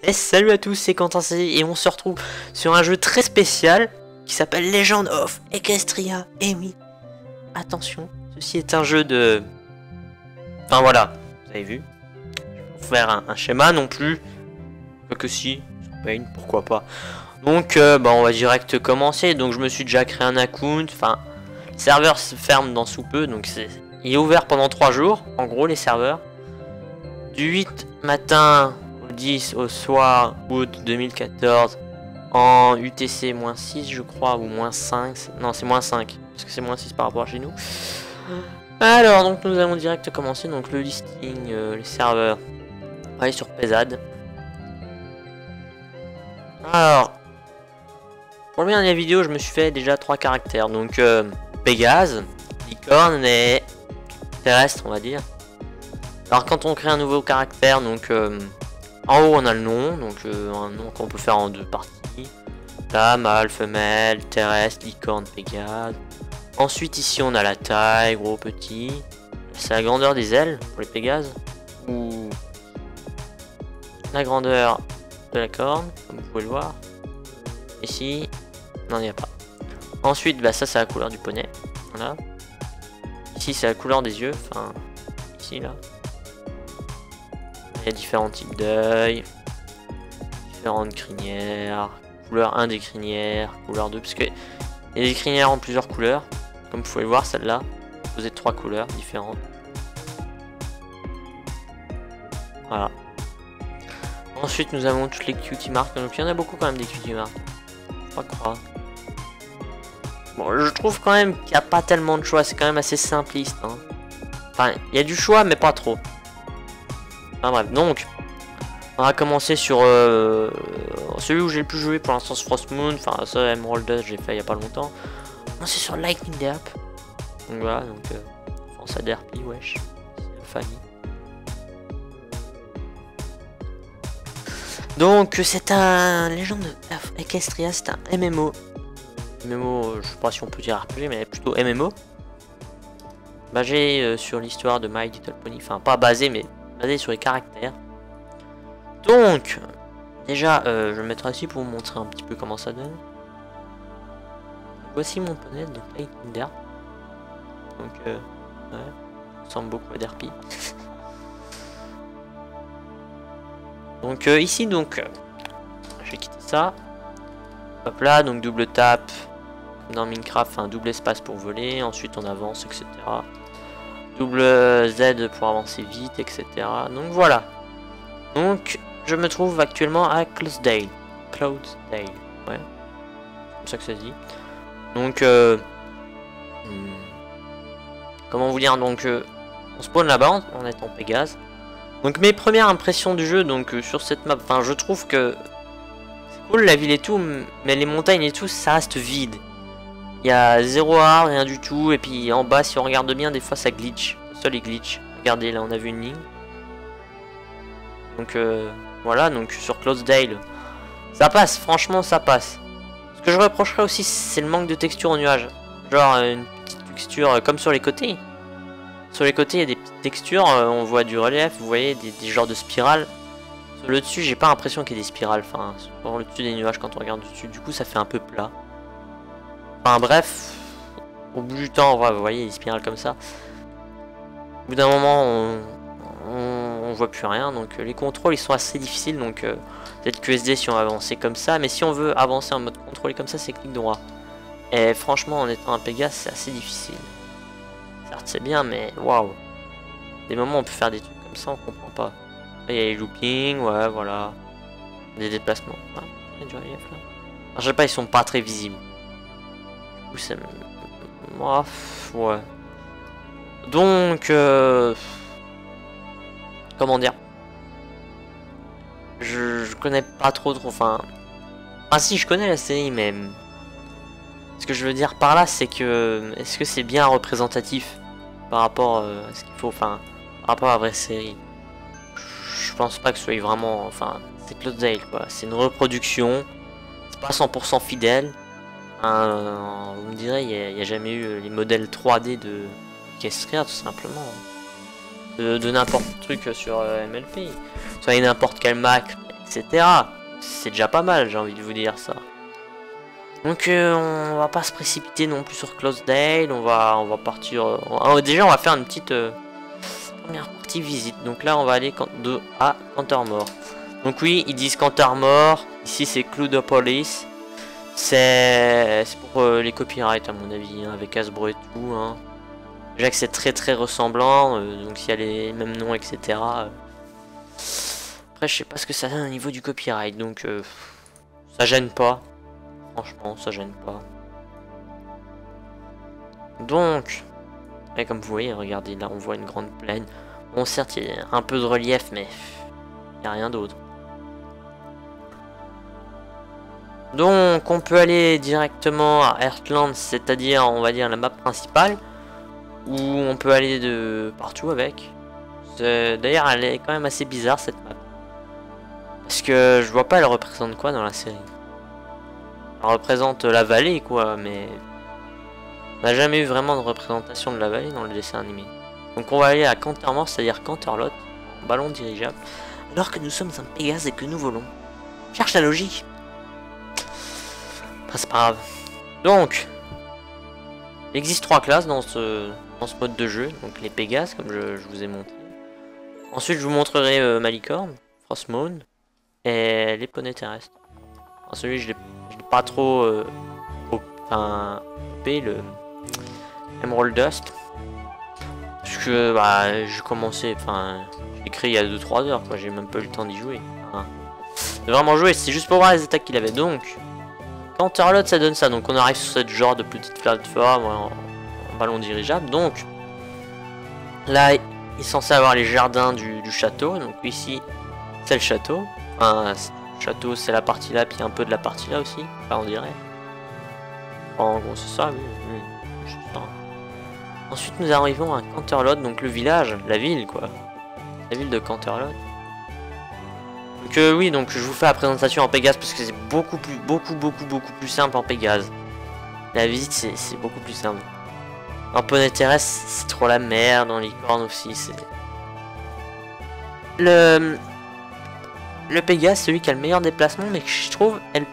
Et salut à tous, c'est Quentin C et on se retrouve sur un jeu très spécial qui s'appelle Legend of Equestria. Et oui, attention, ceci est un jeu de... Enfin voilà, vous avez vu. Je vais vous faire un schéma non plus. Que si, Pain, pourquoi pas. Donc on va direct commencer. Donc je me suis déjà créé un account. Enfin, le serveur se ferme dans sous peu. Donc il est ouvert pendant 3 jours. En gros les serveurs. Du 8 matin au 10 au soir août 2014 en UTC -6 je crois ou -5. Non c'est -5 parce que c'est -6 par rapport à chez nous. Alors donc nous allons direct commencer. Donc le listing, les serveurs. On va aller sur Pezad. Alors pour le dernier vidéo je me suis fait déjà 3 caractères. Donc Pégase, licorne et terrestre on va dire. Alors quand on crée un nouveau caractère, donc en haut on a le nom, donc un nom qu'on peut faire en 2 parties. Là, mâle, femelle, terrestre, licorne, pégase. Ensuite ici on a la taille, gros, petit. C'est la grandeur des ailes pour les pégases. Ou la grandeur de la corne, comme vous pouvez le voir. Ici, non il n'y a pas. Ensuite, bah, ça c'est la couleur du poney. Voilà. Ici c'est la couleur des yeux, enfin ici là. Il y a différents types d'œil, différentes crinières, couleur 1 des crinières, couleur 2, parce que il y a des crinières en plusieurs couleurs, comme vous pouvez le voir, celle-là, vous avez 3 couleurs différentes. Voilà. Ensuite, nous avons toutes les cutie marks, donc il y en a beaucoup quand même des cutie marks, faut pas croire. Bon, je trouve quand même qu'il n'y a pas tellement de choix, c'est quand même assez simpliste. Hein. Enfin, il y a du choix, mais pas trop. Enfin bref, donc on va commencer sur celui où j'ai le plus joué pour l'instant, c'est Frost Moon. Enfin ça, Emerald Dust j'ai fait il y a pas longtemps. On c'est sur Lightning Derp. Donc voilà, donc France à Derpy, wesh, c'est la famille. Donc c'est un Legend of Equestria, c'est un MMO. MMO, je sais pas si on peut dire RPG, mais plutôt MMO. Basé sur l'histoire de My Little Pony, enfin pas basé mais basé sur les caractères. Donc déjà je vais me mettre ici pour vous montrer un petit peu comment ça donne. Voici mon poney, donc Lightning Derp. Donc ouais, ça ressemble beaucoup à Derpy. Donc ici donc je vais quitter ça. Hop là, donc double tap dans Minecraft, un double espace pour voler, ensuite on avance, etc. Double Z pour avancer vite, etc. Donc voilà. Donc je me trouve actuellement à Cloudsdale. Cloudsdale, ouais. C'est comme ça que ça se dit. Donc comment vous dire, donc on spawn là-bas en étant Pégase. Donc mes premières impressions du jeu, donc sur cette map, enfin je trouve que c'est cool la ville et tout, mais les montagnes et tout, ça reste vide. Il y a 0 arbre, rien du tout, et puis en bas si on regarde bien, des fois ça glitch. Le sol est glitch. Regardez, là on a vu une ligne. Donc voilà, donc sur Cloudsdale, ça passe, franchement ça passe. Ce que je reprocherais aussi, c'est le manque de texture au nuage. Genre une petite texture comme sur les côtés. Sur les côtés il y a des petites textures, on voit du relief, vous voyez, des genres de spirales. Sur le dessus j'ai pas l'impression qu'il y ait des spirales, enfin sur le dessus des nuages quand on regarde dessus, du coup ça fait un peu plat. Enfin bref, au bout du temps, vous voyez les spirales comme ça. Au bout d'un moment, on voit plus rien, donc les contrôles ils sont assez difficiles, donc peut-être QSD si on va avancer comme ça, mais si on veut avancer en mode contrôlé comme ça, c'est clic droit. Et franchement, en étant un Pégase, c'est assez difficile. Certes, c'est bien, mais waouh! Des moments on peut faire des trucs comme ça, on comprend pas. Là, il y a les loopings, ouais, voilà. Des déplacements. Ah, il y a du relief là. Alors, je sais pas, ils sont pas très visibles. Du coup, c'est. Ouais. Donc, comment dire, je connais pas trop, enfin, si je connais la série, mais ce que je veux dire par là, c'est que est-ce que c'est bien représentatif par rapport à ce qu'il faut, enfin, par rapport à la vraie série. Je pense pas que ce soit vraiment, enfin, c'est Cloudsdale quoi, c'est une reproduction, c'est pas 100% fidèle. Vous me direz, il n'y a jamais eu les modèles 3D de Equestria tout simplement. De n'importe truc sur MLP. Soit n'importe quel Mac, etc. C'est déjà pas mal, j'ai envie de vous dire ça. Donc on va pas se précipiter non plus sur Closedale, on va partir... déjà on va faire une petite première partie visite. Donc là on va aller à Cantermore. Donc oui, ils disent Cantermore, ici c'est Cloudopolis. C'est pour les copyrights à mon avis, hein, avec Hasbro et tout. Hein. Déjà que c'est très ressemblant, donc s'il y a les mêmes noms, etc. Après je sais pas ce que ça donne au niveau du copyright, donc ça gêne pas. Franchement, ça gêne pas. Donc, et comme vous voyez, regardez, là on voit une grande plaine. Bon, certes, il y a un peu de relief, mais il n'y a rien d'autre. Donc, on peut aller directement à Heartland, c'est-à-dire, on va dire, la map principale. Ou on peut aller de partout avec. D'ailleurs, elle est quand même assez bizarre, cette map. Parce que je vois pas, elle représente quoi dans la série. Elle représente la vallée, quoi, mais... On n'a jamais eu vraiment de représentation de la vallée dans le dessin animé. Donc on va aller à Cantermore, c'est-à-dire Canterlot, en ballon dirigeable. Alors que nous sommes un Pégase et que nous volons. Cherche la logique. Enfin, c'est pas grave. Donc, il existe 3 classes dans ce mode de jeu. Donc les Pégases, comme je vous ai montré. Ensuite, je vous montrerai Malicorne, Frostmourne et les poneys terrestres. Alors, celui je l'ai pas trop opé, le Emerald Dust. Parce que bah, j'ai commencé, j'ai créé il y a 2-3 heures, quoi. J'ai même pas eu le temps d'y jouer. De vraiment jouer, c'est juste pour voir les attaques qu'il avait. Donc, Canterlot, ça donne ça. Donc, on arrive sur cette genre de petite plateforme en ballon dirigeable. Donc, là, il est censé avoir les jardins du château. Donc, ici, c'est le château. Enfin, le château, c'est la partie là, puis un peu de la partie là aussi. Enfin, on dirait. En gros, c'est ça, oui. Je sais pas. Ensuite, nous arrivons à Canterlot, donc le village, la ville, quoi. La ville de Canterlot. Donc oui, donc je vous fais la présentation en Pégase parce que c'est beaucoup plus simple en Pégase. La visite, c'est beaucoup plus simple. En poney terrestre, c'est trop la merde. En licorne aussi, c'est... Le Pégase, celui qui a le meilleur déplacement, mais que je trouve elle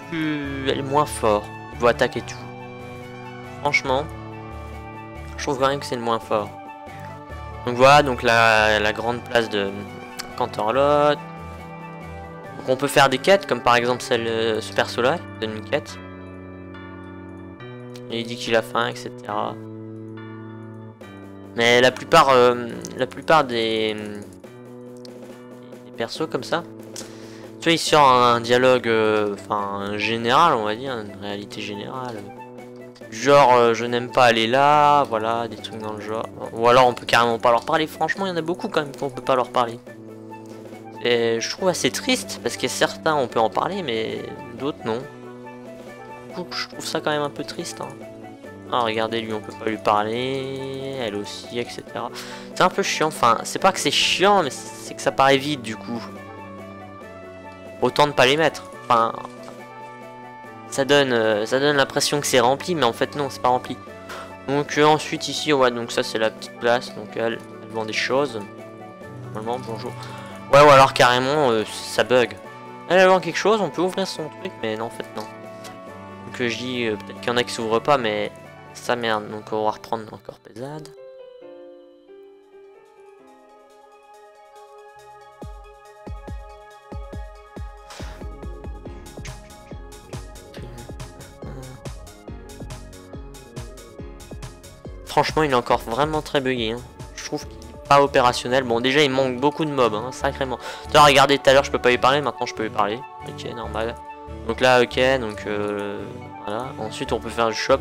est moins fort. Niveau attaque et tout. Franchement, je trouve quand même que c'est le moins fort. Donc voilà, donc la grande place de Canterlot. Donc on peut faire des quêtes, comme par exemple celle Super Solar, qui donne une quête. Et il dit qu'il a faim, etc. Mais la plupart des persos comme ça, tu vois, il sort un dialogue, général, on va dire, une réalité générale. Genre, je n'aime pas aller là, voilà, des trucs dans le genre. Ou alors on peut carrément pas leur parler. Franchement, il y en a beaucoup quand même qu'on peut pas leur parler. Et je trouve assez triste, parce que certains on peut en parler, mais d'autres non. Du coup, je trouve ça quand même un peu triste. Hein. Ah, regardez, lui on peut pas lui parler, elle aussi, etc. C'est un peu chiant, enfin, c'est pas que c'est chiant, mais c'est que ça paraît vide du coup. Autant ne pas les mettre. Enfin, ça donne l'impression que c'est rempli, mais en fait non, c'est pas rempli. Donc ensuite ici, ouais, donc ça c'est la petite place, donc elle vend des choses. Normalement, bonjour. Ouais, ou alors carrément, ça bug. Elle vend quelque chose, on peut ouvrir son truc, mais non, en fait non. Donc je dis, peut-être qu'il y en a qui s'ouvrent pas, mais ça merde, donc on va reprendre encore Pesade. Franchement, il est encore vraiment très bugué. Hein. Je trouve qu'il est pas opérationnel. Bon, déjà, il manque beaucoup de mobs, hein, sacrément. Tu vois, regardez, tout à l'heure, je peux pas lui parler. Maintenant, je peux lui parler. Ok, normal. Donc là, ok, donc voilà. Ensuite, on peut faire le shop.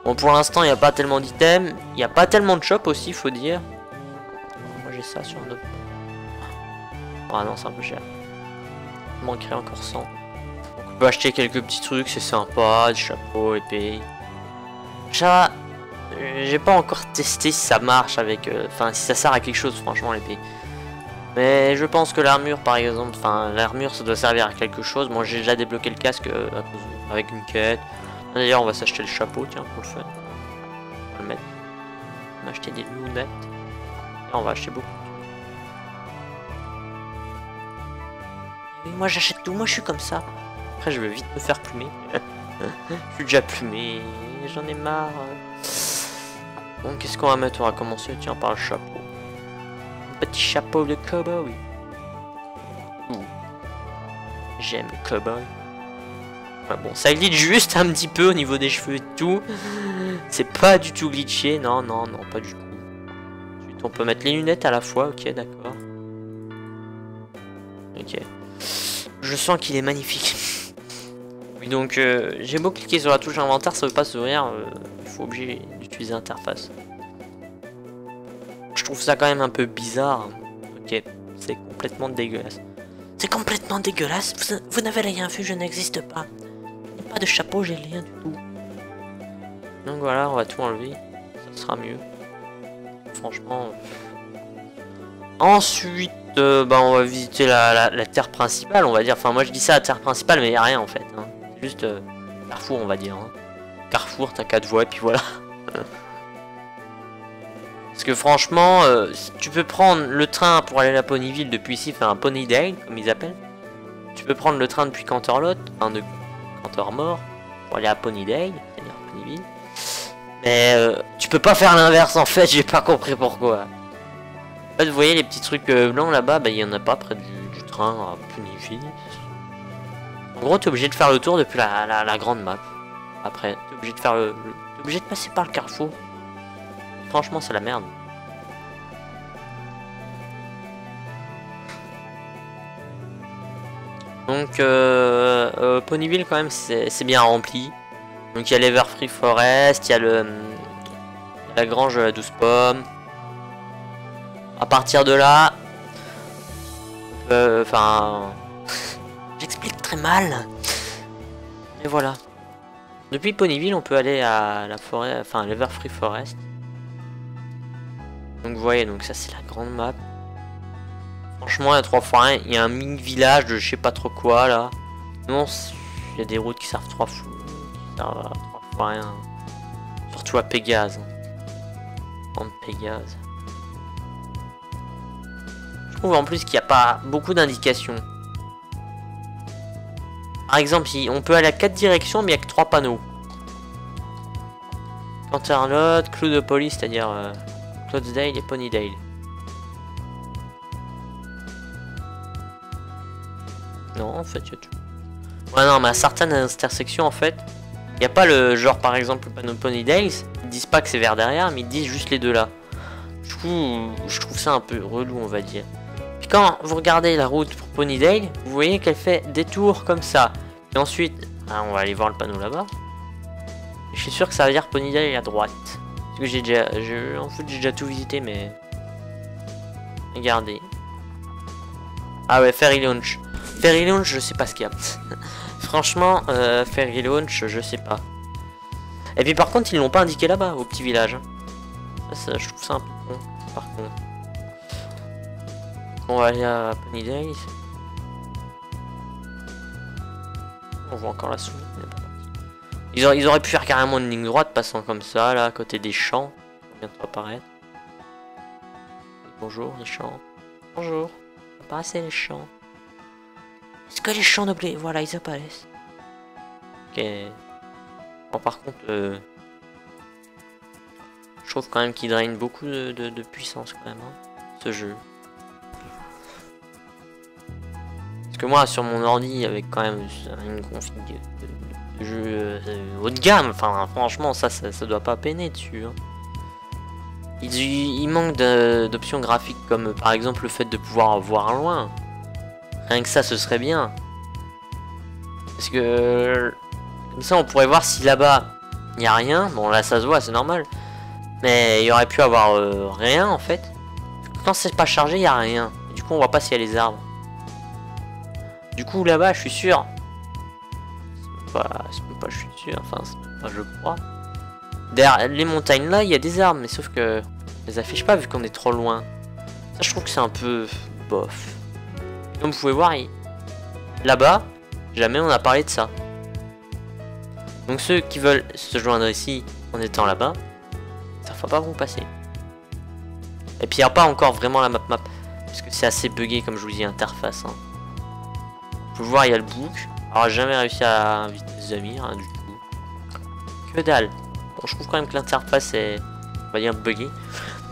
Bon, pour l'instant, il n'y a pas tellement d'items. Il n'y a pas tellement de shop aussi, faut dire. Moi, j'ai ça sur un autre. Ah non, c'est un peu cher. Il manquerait encore 100. Donc, on peut acheter quelques petits trucs, c'est sympa. Des chapeaux, épée. Ça. J'ai pas encore testé si ça marche avec... Enfin, si ça sert à quelque chose, franchement, l'épée. Mais je pense que l'armure, par exemple... Enfin, l'armure, ça doit servir à quelque chose. Moi, j'ai déjà débloqué le casque avec une quête. D'ailleurs, on va s'acheter le chapeau, tiens, pour le fun. On va le mettre. On va acheter des lunettes. Et on va acheter beaucoup. Et moi j'achète tout, moi je suis comme ça. Après je veux vite me faire plumer. Je suis déjà plumé, j'en ai marre. Bon, qu'est-ce qu'on va mettre? On va commencer, tiens, par le chapeau. Un petit chapeau de cowboy. J'aime le cowboy. Ouais, bon, ça glitch juste un petit peu au niveau des cheveux et tout. C'est pas du tout glitché, non, non, non, pas du tout. Ensuite, on peut mettre les lunettes à la fois, ok, d'accord. Ok. Je sens qu'il est magnifique. Oui, donc, j'ai beau cliquer sur la touche inventaire, ça veut pas s'ouvrir. Il faut obligé d'utiliser l'interface. Je trouve ça quand même un peu bizarre. Ok, c'est complètement dégueulasse. C'est complètement dégueulasse. Vous n'avez rien vu, je n'existe pas. Pas de chapeau, j'ai rien du tout. Donc voilà, on va tout enlever. Ça sera mieux. Franchement. Ensuite, bah, on va visiter la terre principale, on va dire. Enfin, moi je dis ça la terre principale, mais il n'y a rien en fait. Hein. C'est juste Carrefour, on va dire. Hein. Carrefour, t'as 4 voies, et puis voilà. Parce que franchement, tu peux prendre le train pour aller à Ponyville depuis ici, enfin Ponydale, comme ils appellent. Tu peux prendre le train depuis Canterlot, enfin de Cantermore, pour aller à Ponydale, c'est-à-dire Ponyville. Mais tu peux pas faire l'inverse en fait, j'ai pas compris pourquoi. En fait, vous voyez les petits trucs blancs là-bas, bah il y en a pas près du train à Ponyville. En gros, t'es obligé de faire le tour depuis la grande map. Après, t'es obligé de faire t'es obligé de passer par le carrefour. Franchement, c'est la merde. Donc, Ponyville, quand même, c'est bien rempli. Donc, il y a l'Everfree Forest, il y a la grange de la 12 pommes. À partir de là, enfin, j'explique très mal. Mais voilà. Depuis Ponyville, on peut aller à la forêt, enfin, l'Everfree Forest. Donc vous voyez, donc ça c'est la grande map. Franchement, il y a 3 fois rien. Il y a un mini village de je sais pas trop quoi là. Non, il y a des routes qui servent 3 fois rien. Surtout à Pégase. En Pégase. Je trouve en plus qu'il n'y a pas beaucoup d'indications. Par exemple, on peut aller à 4 directions, mais il n'y a que 3 panneaux. Canterlot, Clou de Police, c'est-à-dire Clydesdale et Ponydale. Non, en fait, il y a tout. Ouais, non, mais à certaines intersections, en fait, il n'y a pas le genre, par exemple, le panneau Ponydale. Ils disent pas que c'est vers derrière, mais ils disent juste les deux là. Du coup, je trouve ça un peu relou, on va dire. Puis quand vous regardez la route pour Ponydale, vous voyez qu'elle fait des tours comme ça. Et ensuite, on va aller voir le panneau là-bas. Je suis sûr que ça veut dire Ponydale à droite. Parce que j'ai déjà, en fait, j'ai déjà tout visité, mais regardez. Ah ouais, Ferry Launch. Ferry Launch, je sais pas ce qu'il y a. Franchement, Ferry Launch, je sais pas. Et puis par contre, ils l'ont pas indiqué là-bas, au petit village. Ça, je trouve ça un peu con, par contre. On va aller à Ponydale. On voit encore la souris. Ils auraient pu faire carrément une ligne droite passant comme ça, là, à côté des champs. Ça va bientôt apparaître. Bonjour, les champs. Bonjour. Apparaissez les champs. Est-ce que les champs de blé, voilà, ils apparaissent. Ok. Bon, par contre, je trouve quand même qu'il draine beaucoup de puissance, quand même, hein, ce jeu. Parce que moi, sur mon ordi, avec quand même une config de jeu haut de gamme, enfin, franchement, ça doit pas peiner dessus. Hein. Il manque d'options graphiques, comme par exemple le fait de pouvoir voir loin. Rien que ça, ce serait bien. Parce que comme ça, on pourrait voir si là-bas, il n'y a rien. Bon, là, ça se voit, c'est normal. Mais il y aurait pu avoir rien, en fait. Quand c'est pas chargé, il n'y a rien. Du coup, on voit pas s'il y a les arbres. Du coup, là-bas, je suis sûr. C'est même pas je suis sûr. Enfin, c'est même pas je crois. Derrière les montagnes, là, il y a des arbres. Mais sauf que on les affiche pas vu qu'on est trop loin. Ça, je trouve que c'est un peu bof. Comme vous pouvez voir, là-bas, jamais on a parlé de ça. Donc ceux qui veulent se joindre ici en étant là-bas, ça va pas vous passer. Et puis il n'y a pas encore vraiment la map. Parce que c'est assez buggé comme je vous dis, interface. Hein. peut voir, il y a le bouc. Alors, j'ai jamais réussi à inviter des amis, rien du tout. Que dalle. Bon, je trouve quand même que l'interface est, on va dire, buggée.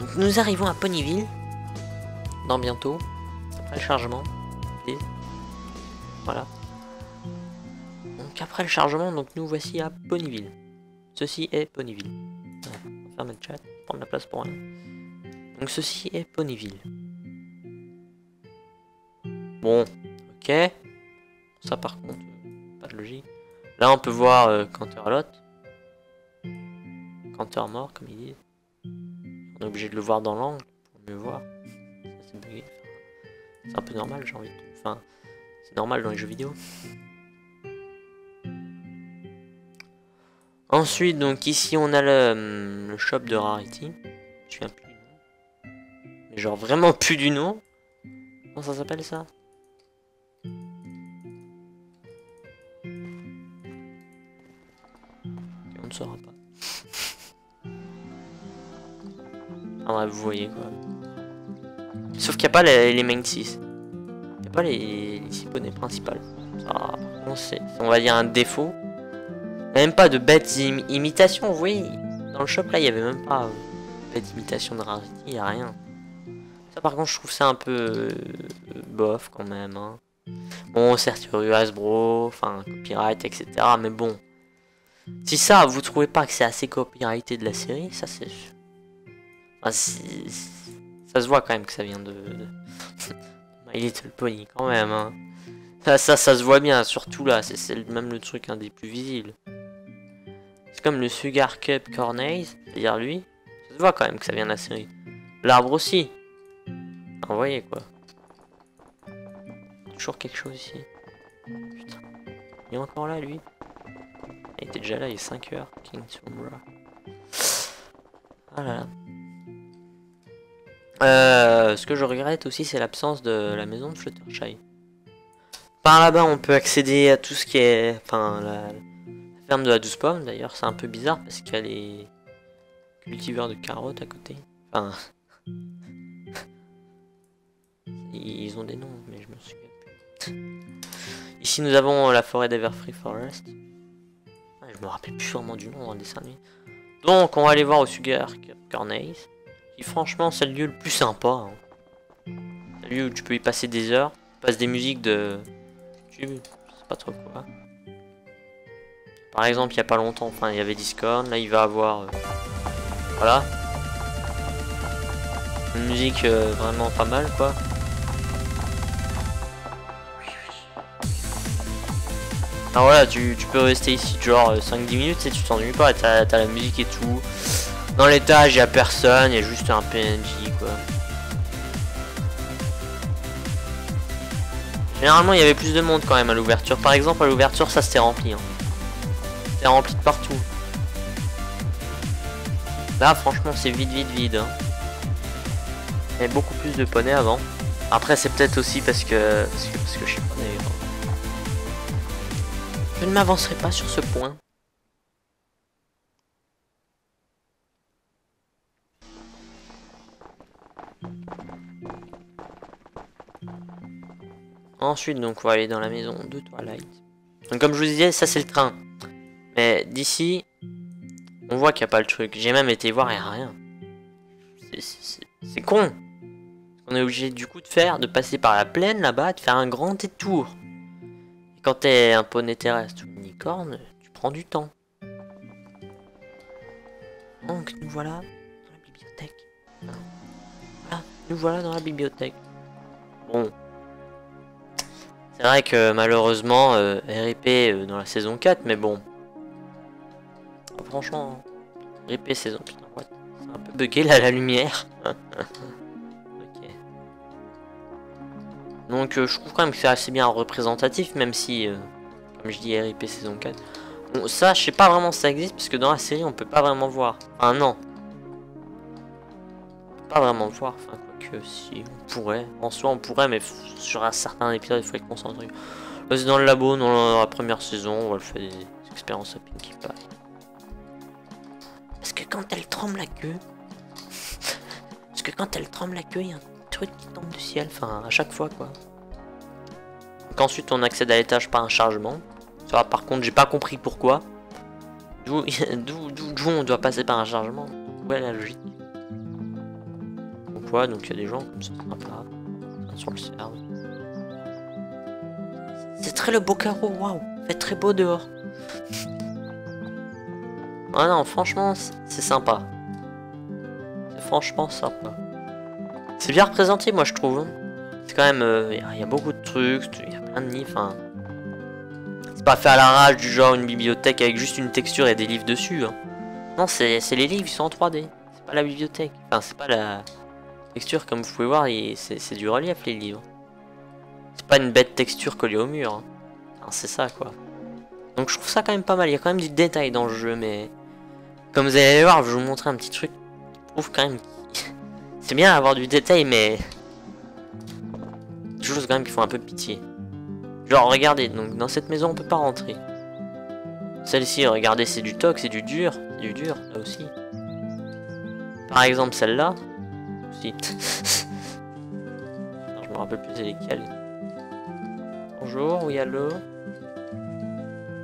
Donc, nous arrivons à Ponyville. Dans bientôt. Après le chargement. Et voilà. Donc, après le chargement, donc nous voici à Ponyville. Ceci est Ponyville. Voilà, on va fermer le chat, prendre la place pour rien. Donc, ceci est Ponyville. Bon, ok. Ça, par contre, pas de logique. Là, on peut voir Canterlot. Canter mort, comme il dit. On est obligé de le voir dans l'angle pour mieux voir. Ça, c'est bugué. C'est un peu normal, j'ai envie de... Enfin, c'est normal dans les jeux vidéo. Ensuite, donc ici, on a le shop de Rarity. Je me souviens plus du nom. Mais genre vraiment plus du nom. Comment ça s'appelle ça? On ne saura pas. Ah ouais, vous voyez quoi. Sauf qu'il n'y a pas les main 6. Il n'y a pas les 6 poneys principales. Ça, c'est, on va dire, un défaut. Même pas de bêtes imitations, vous voyez. Dans le shop là, il n'y avait même pas bêtes imitation de Rarity, il n'y a rien. Ça par contre, je trouve ça un peu bof quand même. Hein. Bon, certes, il y a eu Hasbro, enfin, copyright, etc. Mais bon. Si ça, vous trouvez pas que c'est assez copyrighté de la série, ça c'est... Enfin, ça se voit quand même que ça vient de... My Little Pony quand même. Hein. Ça se voit bien, surtout là, c'est même le truc un des plus visibles. C'est comme le Sugar Cup Cornets, c'est-à-dire lui. Ça se voit quand même que ça vient de la série. L'arbre aussi. Vous voyez quoi. Toujours quelque chose ici. Putain. Il est encore là lui. Il était déjà là, il est 5 heures. King's Rumba. Ah là là. Ce que je regrette aussi, c'est l'absence de la maison de Fluttershy. Par là-bas, on peut accéder à tout ce qui est... Enfin, la ferme de la 12 pommes. D'ailleurs, c'est un peu bizarre parce qu'il y a les cultiveurs de carottes à côté. Enfin... Ils ont des noms, mais je me souviens plus. Ici, nous avons la forêt d'Everfree Forest. Je me rappelle plus vraiment du nom dans le dessin animé. Donc, on va aller voir au Sugar Cornets. Qui, franchement, c'est le lieu le plus sympa. Hein. C'est le lieu où tu peux y passer des heures. Tu passes des musiques de YouTube. Je sais pas trop quoi. Par exemple, il y a pas longtemps, enfin, il y avait Discord. Là, il va avoir... voilà. Une musique vraiment pas mal, quoi. Alors voilà, tu peux rester ici genre 5-10 minutes et tu t'ennuies pas, t'as la musique et tout. Dans l'étage, il y a personne, il y a juste un PNJ quoi. Généralement, il y avait plus de monde quand même à l'ouverture. Par exemple, à l'ouverture, ça s'était rempli. Hein. C'était rempli de partout. Là, franchement, c'est vide. Hein. Il y avait beaucoup plus de poneys avant. Après, c'est peut-être aussi parce que je sais pas d'ailleurs. Je ne m'avancerai pas sur ce point. Ensuite, donc, on va aller dans la maison de Twilight. Donc, comme je vous disais, ça c'est le train. Mais d'ici, on voit qu'il n'y a pas le truc. J'ai même été voir, il n'y a rien. C'est con. On est obligé du coup de passer par la plaine là-bas, de faire un grand détour. Et quand t'es un poney terrestre ou une licorne, tu prends du temps. Donc nous voilà dans la bibliothèque. Voilà, nous voilà dans la bibliothèque. Bon. C'est vrai que malheureusement, RIP dans la saison 4, mais bon. Franchement, RIP saison... Putain, what? C'est un peu bugué là la lumière. Ok. Donc je trouve quand même que c'est assez bien représentatif, même si, comme je dis, RIP saison 4. Bon, ça, je sais pas vraiment si ça existe, parce que dans la série, on peut pas vraiment voir. Enfin, non. On peut pas vraiment voir. Enfin, quoique, si, on pourrait. En soi, on pourrait, mais sur un certain épisode, il faut être concentré. Là, c'est dans le labo, dans la première saison, on va le faire des expériences à Pinkie Pie. Parce que quand elle tremble la queue... il y a un truc qui tombe du ciel, enfin, à chaque fois, quoi. qu'ensuite on accède à l'étage par un chargement. Ça, par contre, j'ai pas compris pourquoi. D'où on doit passer par un chargement. Où est la logique? Donc ouais, donc il y a des gens comme ça, sympa, sur le serveur. C'est très le beau carreau, waouh, fait très beau dehors. Ah non, franchement, c'est sympa. C'est franchement sympa. C'est bien représenté, moi je trouve. C'est quand même, il y a beaucoup de trucs, il y a plein de nids, enfin... C'est pas fait à l'arrache du genre une bibliothèque avec juste une texture et des livres dessus. Hein. Non, c'est les livres, ils sont en 3D. C'est pas la bibliothèque. Enfin, c'est pas la texture, comme vous pouvez voir, c'est du relief les livres. C'est pas une bête texture collée au mur. Hein. C'est ça, quoi. Donc je trouve ça quand même pas mal. Il y a quand même du détail dans le jeu, mais... Comme vous allez voir, je vais vous montrer un petit truc. Je trouve quand même... C'est bien d'avoir du détail, mais... Des choses quand même qui font un peu pitié. Genre, regardez, donc dans cette maison, on peut pas rentrer. Celle-ci, regardez, c'est du toc, c'est du dur. C'est du dur, là aussi. Par exemple, celle-là. Aussi. Je me rappelle plus c'est lesquelles. Bonjour, oui, allô.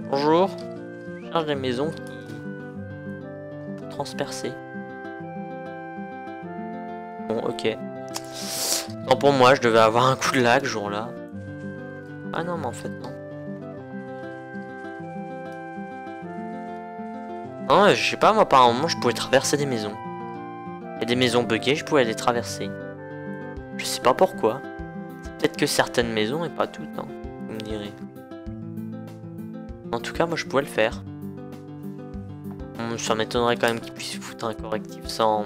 Bonjour. Je cherche des maisons qui... peut transpercer. Bon, ok. Tant pour moi, je devais avoir un coup de lag, ce jour-là. Ah non, mais en fait, non. Non, je sais pas, moi, par un moment, je pouvais traverser des maisons. Il y a des maisons buggées, je pouvais les traverser. Je sais pas pourquoi. Peut-être que certaines maisons, et pas toutes, hein, vous me direz. En tout cas, moi, je pouvais le faire. Ça m'étonnerait quand même qu'ils puissent foutre un correctif sans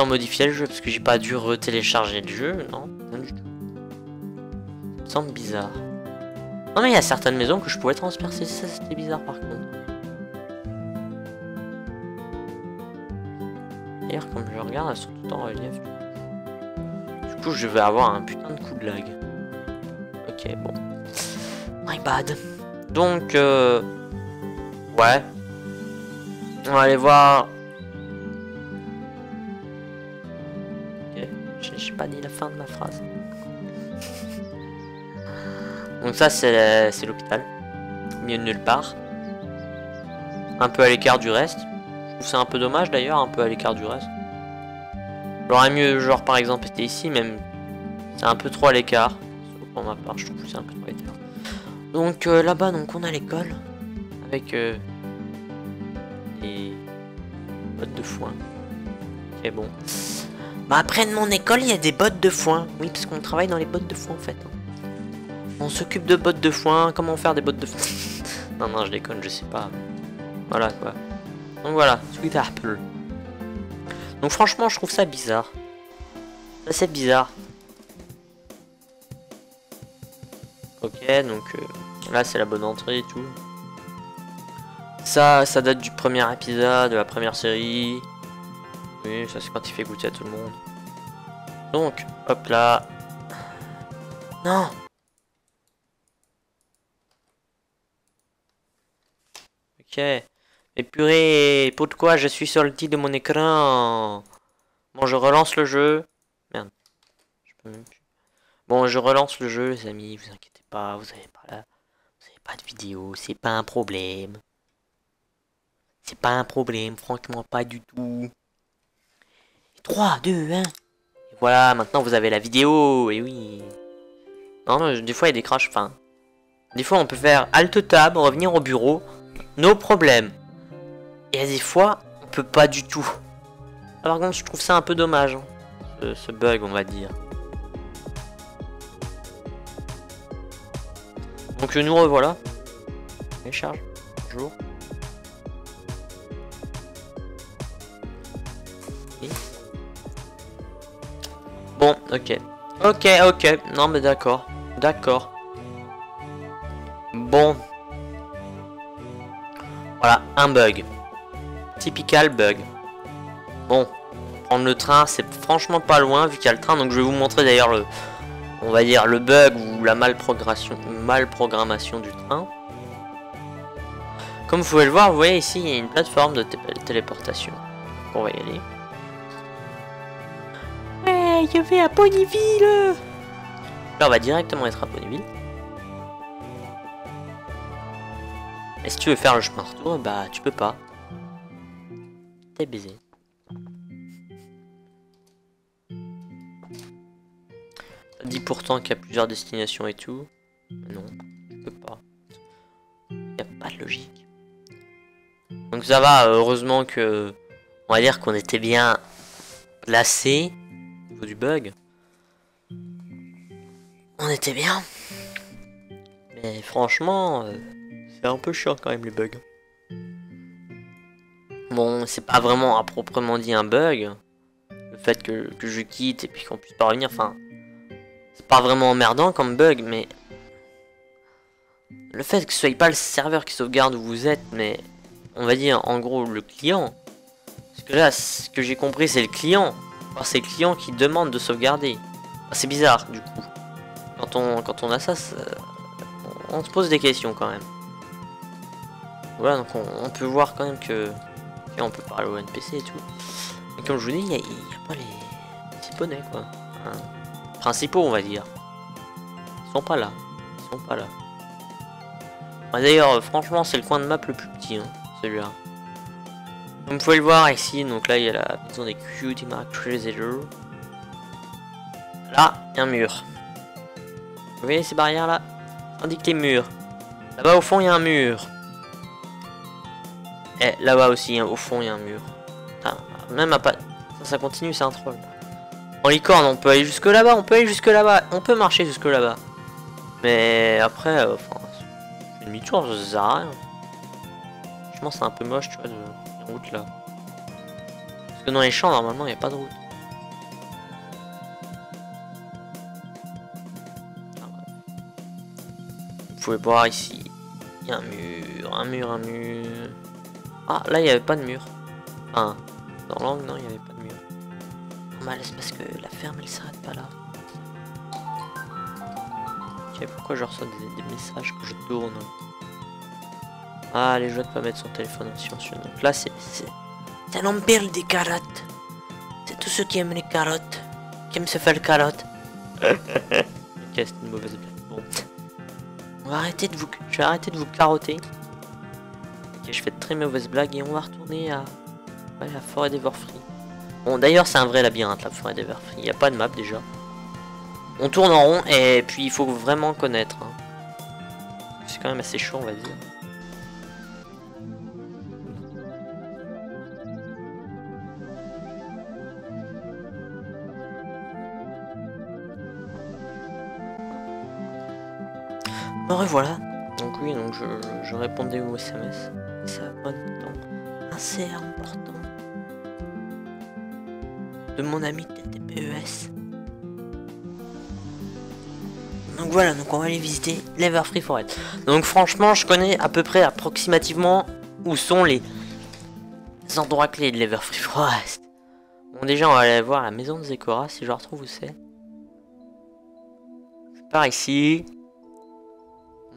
modifier le jeu, parce que j'ai pas dû retélécharger le jeu, non, rien du tout. Ça me semble bizarre. Non mais il y a certaines maisons que je pouvais transpercer, ça c'était bizarre par contre. D'ailleurs comme je regarde, elles sont toutes en relief. Du coup je vais avoir un putain de coup de lag. Ok bon. My bad. Donc ouais. On va aller voir. Ok, j'ai pas dit la fin de ma phrase. Donc ça c'est l'hôpital, au milieu de nulle part. Un peu à l'écart du reste. Je trouve c'est un peu dommage d'ailleurs, un peu à l'écart du reste. J'aurais mieux genre par exemple été ici, même c'est un peu trop à l'écart. Pour ma part je trouve que c'est un peu trop à l'écart. Donc là-bas donc on a l'école. Avec des bottes de foin. Ok bon. Bah après de mon école il y a des bottes de foin. Oui parce qu'on travaille dans les bottes de foin en fait. On s'occupe de bottes de foin, comment faire des bottes de foin. Non, non, je déconne, je sais pas. Voilà, quoi. Donc voilà, Sweet Apple. Donc franchement, je trouve ça bizarre. Ça, c'est bizarre. Ok, donc là, c'est la bonne entrée et tout. Ça date du premier épisode, de la première série. Oui, ça, c'est quand il fait goûter à tout le monde. Donc, hop là. Non! Ok. Mais purée, pourquoi je suis sorti de mon écran? Bon, je relance le jeu. Merde. Je peux même plus. Bon, je relance le jeu, les amis. Vous inquiétez pas, vous avez pas de vidéo. C'est pas un problème. C'est pas un problème, franchement, pas du tout. 3, 2, 1. Et voilà, maintenant vous avez la vidéo. Et oui. Non, non, des fois il y a des crashs. Enfin, des fois on peut faire Alt Tab, revenir au bureau. No problème. Et des fois, on peut pas du tout. Alors contre, je trouve ça un peu dommage. Hein, ce bug, on va dire. Donc nous revoilà. Télécharge. Bonjour. Et... Bon, ok. Ok. Non mais d'accord. D'accord. Bon. Voilà, un bug. Typical bug. Bon, prendre le train, c'est franchement pas loin vu qu'il y a le train. Donc je vais vous montrer d'ailleurs le, on va dire le bug ou la malprogrammation du train. Comme vous pouvez le voir, vous voyez ici, il y a une plateforme de téléportation. Donc on va y aller. Ouais, je vais à Ponyville. Là, on va directement être à Ponyville. Et si tu veux faire le chemin retour, bah tu peux pas. T'es baisé. Ça dit pourtant qu'il y a plusieurs destinations et tout. Mais non, tu peux pas. Il n'y a pas de logique. Donc ça va, heureusement que... On va dire qu'on était bien placé au niveau du bug. On était bien. Mais franchement, c'est un peu chiant quand même les bugs. Bon, c'est pas vraiment à proprement dit un bug. Le fait que je quitte et puis qu'on puisse pas revenir, enfin... C'est pas vraiment emmerdant comme bug, mais... Le fait que ce soit pas le serveur qui sauvegarde où vous êtes, mais... On va dire, en gros, le client. Parce que là, ce que j'ai compris, c'est le client. Enfin, c'est le client qui demande de sauvegarder. Enfin, c'est bizarre, du coup. Quand on a ça, on se pose des questions quand même. Voilà, donc on peut voir quand même que... on peut parler au NPC et tout. Mais comme je vous dis, il n'y a pas les petits poneys, quoi. Enfin, principaux, on va dire. Ils sont pas là. Ils sont pas là. D'ailleurs, franchement, c'est le coin de map le plus petit, hein, celui-là. Comme vous pouvez le voir ici, donc là, il y a la maison des Cutie Mark Treasure. Là, il y a un mur. Vous voyez ces barrières là? Indique les murs. Là-bas, au fond, il y a un mur. Et là-bas aussi, hein, au fond, il y a un mur. Enfin, même à pas... Ça continue, c'est un troll. En licorne, on peut aller jusque là-bas, on peut aller jusque là-bas. On peut marcher jusque là-bas. Mais après, enfin... une demi-tour, ça sert à rien. Franchement, c'est un peu moche, tu vois, de route là. Parce que dans les champs, normalement, il n'y a pas de route. Vous pouvez voir ici. Il y a un mur, un mur, un mur. Ah, là, il n'y avait pas de mur. Enfin, dans l'angle, non, il n'y avait pas de mur. Normal, c'est parce que la ferme, elle s'arrête pas là. Ok, pourquoi je reçois des messages que je tourne? Ah, les jeux de pas mettre son téléphone en silencieux. Donc là, c'est l'empire des carottes. C'est tous ceux qui aiment les carottes. Qui aiment se faire le carotte. Ok, c'est une mauvaise blague. Bon. On va arrêter de vous... Je vais arrêter de vous carotter. Ok, je fais de très mauvaises blagues et on va retourner à... Ouais, la forêt d'Everfree. Bon, d'ailleurs, c'est un vrai labyrinthe, la forêt d'Everfree. Il n'y a pas de map, déjà. On tourne en rond et puis il faut vraiment connaître. Hein. C'est quand même assez chaud, on va dire. Me revoilà. Donc oui, donc je répondais aux SMS. C'est important. Assez important. De mon ami TTPES. Donc voilà, donc on va aller visiter l'Everfree Forest. Donc franchement, je connais à peu près approximativement où sont les endroits clés de l'Everfree Forest. Bon, déjà, on va aller voir la maison de Zekora si je retrouve où c'est. Par ici.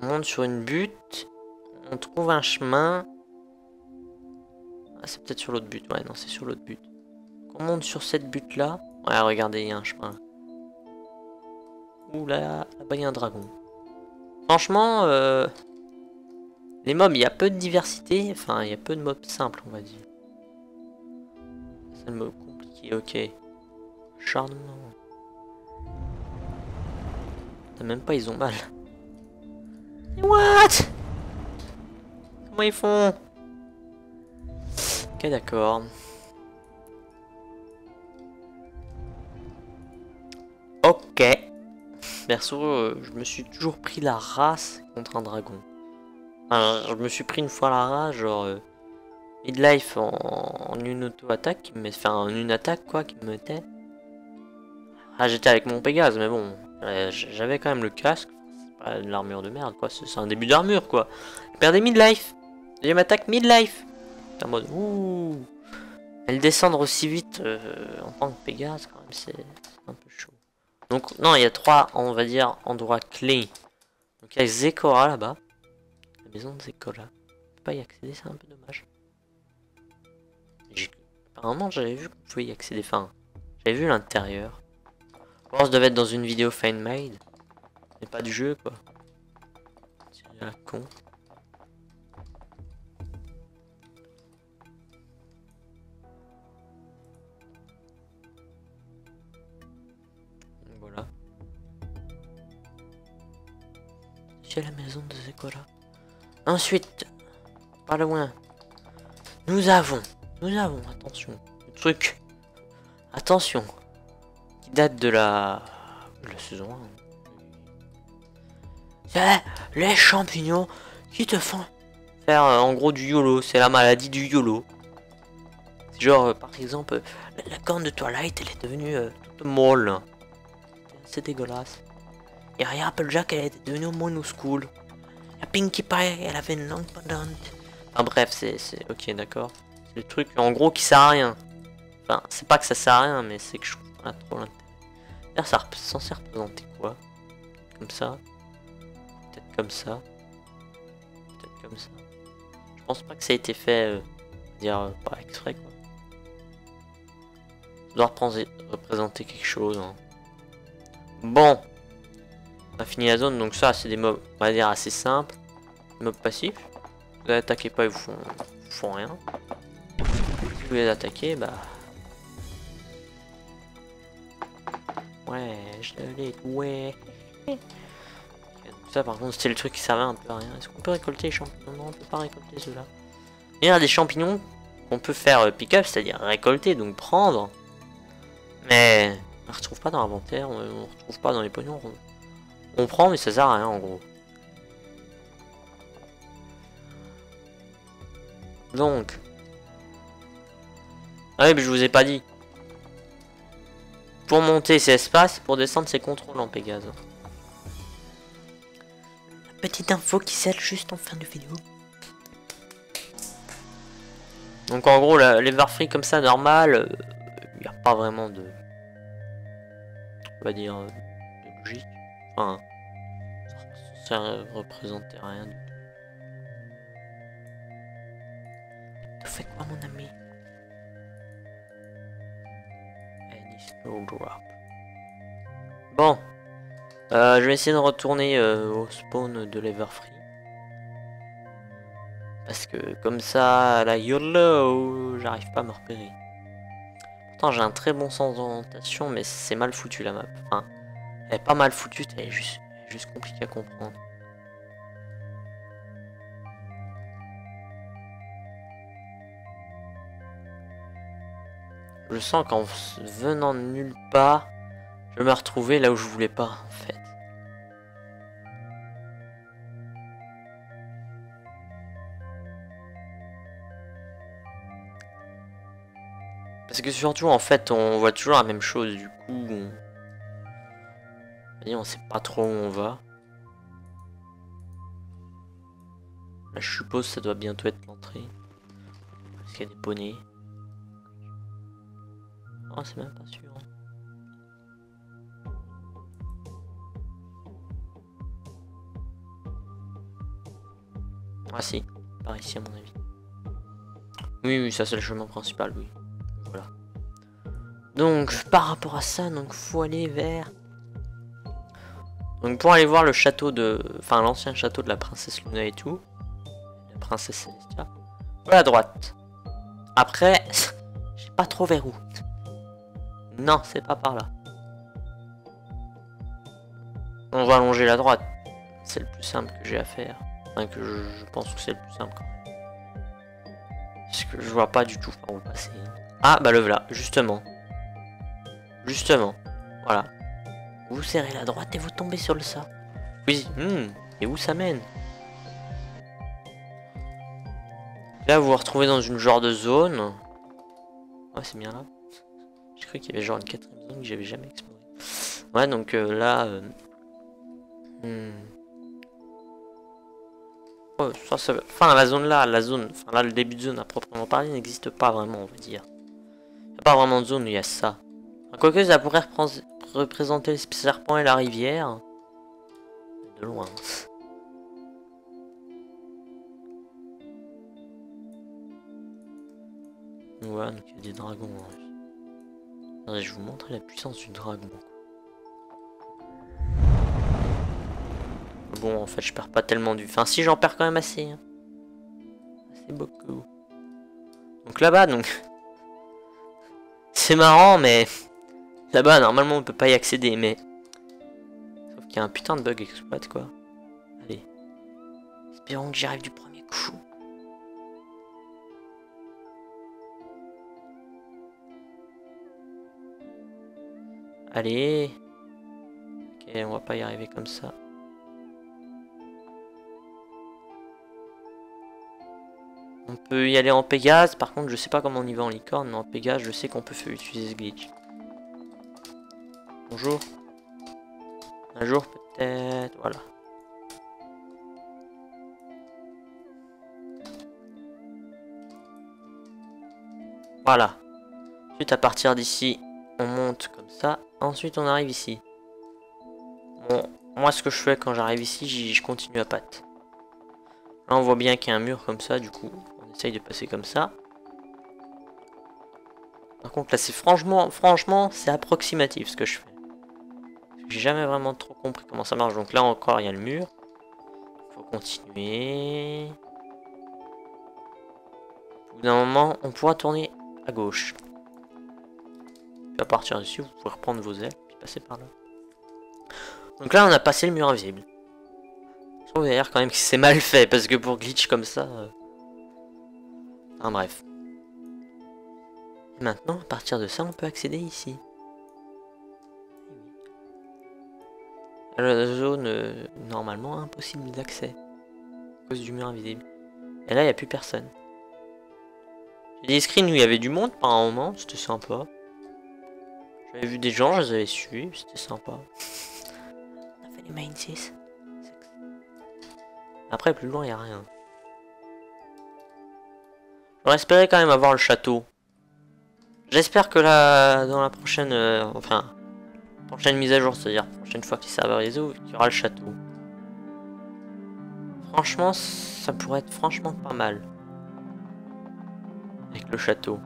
On monte sur une butte. On trouve un chemin. Ah, c'est peut-être sur l'autre butte. Ouais, non, c'est sur l'autre butte. On monte sur cette butte là. Ouais, regardez, il y a un chemin. Ouh là, là-bas il y a un dragon. Franchement, les mobs, il y a peu de diversité. Enfin, il y a peu de mobs simples, on va dire. C'est le mob compliqué, ok. Charnement. Même pas, ils ont mal. What? Comment ils font? Ok, d'accord. Ok. Perso, je me suis toujours pris la race contre un dragon. Enfin, je me suis pris une fois la race, genre midlife en une auto-attaque qui me met, enfin en une attaque quoi, qui me mettait. Ah, j'étais avec mon Pégase, mais bon, j'avais quand même le casque. C'est pas de l'armure de merde quoi, c'est un début d'armure quoi. Je perdais midlife. Deuxième attaque midlife. En mode ouh. Elle descendre aussi vite en tant que Pégase quand même, c'est un peu chaud. Donc non, il y a trois, on va dire, endroits clés. Donc il y a Zekora là-bas. La maison de Zekora. Je peux pas y accéder, c'est un peu dommage. Apparemment j'avais vu qu'on pouvait y accéder, enfin, j'avais vu l'intérieur. Je pense que ça devait être dans une vidéo fan-made. mais pas du jeu quoi. C'est à la con. Voilà. C'est la maison de Zekola. Ensuite, pas loin, nous avons, attention, le truc, attention, qui date de la saison 1. C'est les champignons qui te font faire en gros du YOLO, c'est la maladie du YOLO. Genre, par exemple, la corne de Twilight, elle est devenue toute molle. C'est dégueulasse. Et regarde, Applejack, elle était devenue minuscule. La Pinkie Pie, elle avait une langue pendante. Enfin bref, c'est... Ok, d'accord. C'est le truc, en gros, qui sert à rien. Enfin, c'est pas que ça sert à rien, mais c'est que je trouve pas trop l'intérêt. D'ailleurs, ça censé représenter quoi? Comme ça. Peut-être comme ça. Peut-être comme ça. Je pense pas que ça a été fait, par exprès, quoi. Ça doit représenter quelque chose, hein. Bon. On a fini la zone, donc ça, c'est des mobs, on va dire, assez simples. Des mobs passifs. Vous les attaquez pas, ils vous font rien. Si vous les attaquez, bah... Ouais, je l'ai tué. Ça, par contre, c'était le truc qui servait un peu à rien. Est-ce qu'on peut récolter les champignons? Non, on peut pas récolter ceux-là. Il y a des champignons qu'on peut faire pick-up, c'est-à-dire récolter, donc prendre. Mais on ne retrouve pas dans l'inventaire, on ne retrouve pas dans les pognons. On prend, mais ça sert à rien en gros. Donc. Ah oui, mais je vous ai pas dit. Pour monter c'est espace, pour descendre c'est contrôle en Pégase. Petite info qui s'aide juste en fin de vidéo. Donc en gros, l'Everfree comme ça, normal, il n'y a pas vraiment de... On va dire... de logique. Enfin... Ça représentait rien du tout. Tu fais quoi mon ami? Any snowdrop. Bon. Je vais essayer de retourner au spawn de l'Everfree. Parce que comme ça, la YOLO, j'arrive pas à me repérer. Pourtant j'ai un très bon sens d'orientation, mais c'est mal foutu la map. Enfin, elle est pas mal foutue, elle est juste compliquée à comprendre. Je sens qu'en venant de nulle part, je me retrouvais là où je voulais pas en fait. Parce que surtout en fait on voit toujours la même chose, du coup on sait pas trop où on va. Là je suppose que ça doit bientôt être l'entrée. Parce qu'il y a des poneys. Oh c'est même pas sûr. Ah si, par ici à mon avis. Oui, ça c'est le chemin principal, oui. Voilà. Donc par rapport à ça, donc faut aller vers... Donc pour aller voir le château de... Enfin l'ancien château de la princesse Luna et tout. La princesse Celestia. Voilà à droite. Après, j'ai pas trop vers où. Non, c'est pas par là. On va allonger la droite. C'est le plus simple que j'ai à faire. Enfin que je pense que c'est le plus simple. Parce que je vois pas du tout par où passer. Ah bah le voilà, justement. Justement. Voilà. Vous serrez la droite et vous tombez sur le ça. Oui, et où ça mène? Là vous vous retrouvez dans une genre de zone. Ouais c'est bien là. J'ai cru qu'il y avait genre une quatrième zone que j'avais jamais explorée. Ouais donc là... Oh, enfin la zone là, enfin là le début de zone à proprement parler n'existe pas vraiment on va dire. Il n'y a pas vraiment de zone où il y a ça. Quoique ça pourrait représenter le serpent et la rivière. De loin. Ouais, donc il y a des dragons. Attendez, je vais vous montrer la puissance du dragon. bon, en fait, je perds pas tellement du... Enfin, si, j'en perds quand même assez. Hein. Assez beaucoup. Donc là-bas, donc... C'est marrant, mais... Là-bas, normalement, on peut pas y accéder, mais... Sauf qu'il y a un putain de bug exploit, quoi. Allez. Espérons que j'y arrive du premier coup. Allez. Ok, on va pas y arriver comme ça. On peut y aller en Pégase, par contre je sais pas comment on y va en licorne, mais en Pégase je sais qu'on peut utiliser ce glitch. Bonjour. Un jour peut-être, voilà. Voilà. Ensuite à partir d'ici, on monte comme ça. Ensuite on arrive ici. Bon, moi ce que je fais quand j'arrive ici, je continue à patte. Là on voit bien qu'il y a un mur comme ça, du coup on essaye de passer comme ça. Par contre là c'est franchement c'est approximatif ce que je fais. J'ai jamais vraiment trop compris comment ça marche. Donc là encore il y a le mur. Faut continuer. Au bout d'un moment on pourra tourner à gauche. Puis à partir d'ici vous pouvez reprendre vos ailes puis passer par là. Donc là on a passé le mur invisible. Je trouve d'ailleurs quand même que c'est mal fait parce que pour glitch comme ça... Enfin bref. Et maintenant à partir de ça on peut accéder ici. La zone normalement impossible d'accès à cause du mur invisible. Et là il n'y a plus personne. J'ai des screens où il y avait du monde par un moment, c'était sympa. J'avais vu des gens, je les avais suivis, c'était sympa. On a fait les main 6. Après plus loin il n'y a rien. J'aurais espéré quand même avoir le château. J'espère que là dans la prochaine prochaine mise à jour, c'est-à-dire prochaine fois que les serveurs les ouvrent, il y aura le château. Franchement, ça pourrait être franchement pas mal. Avec le château.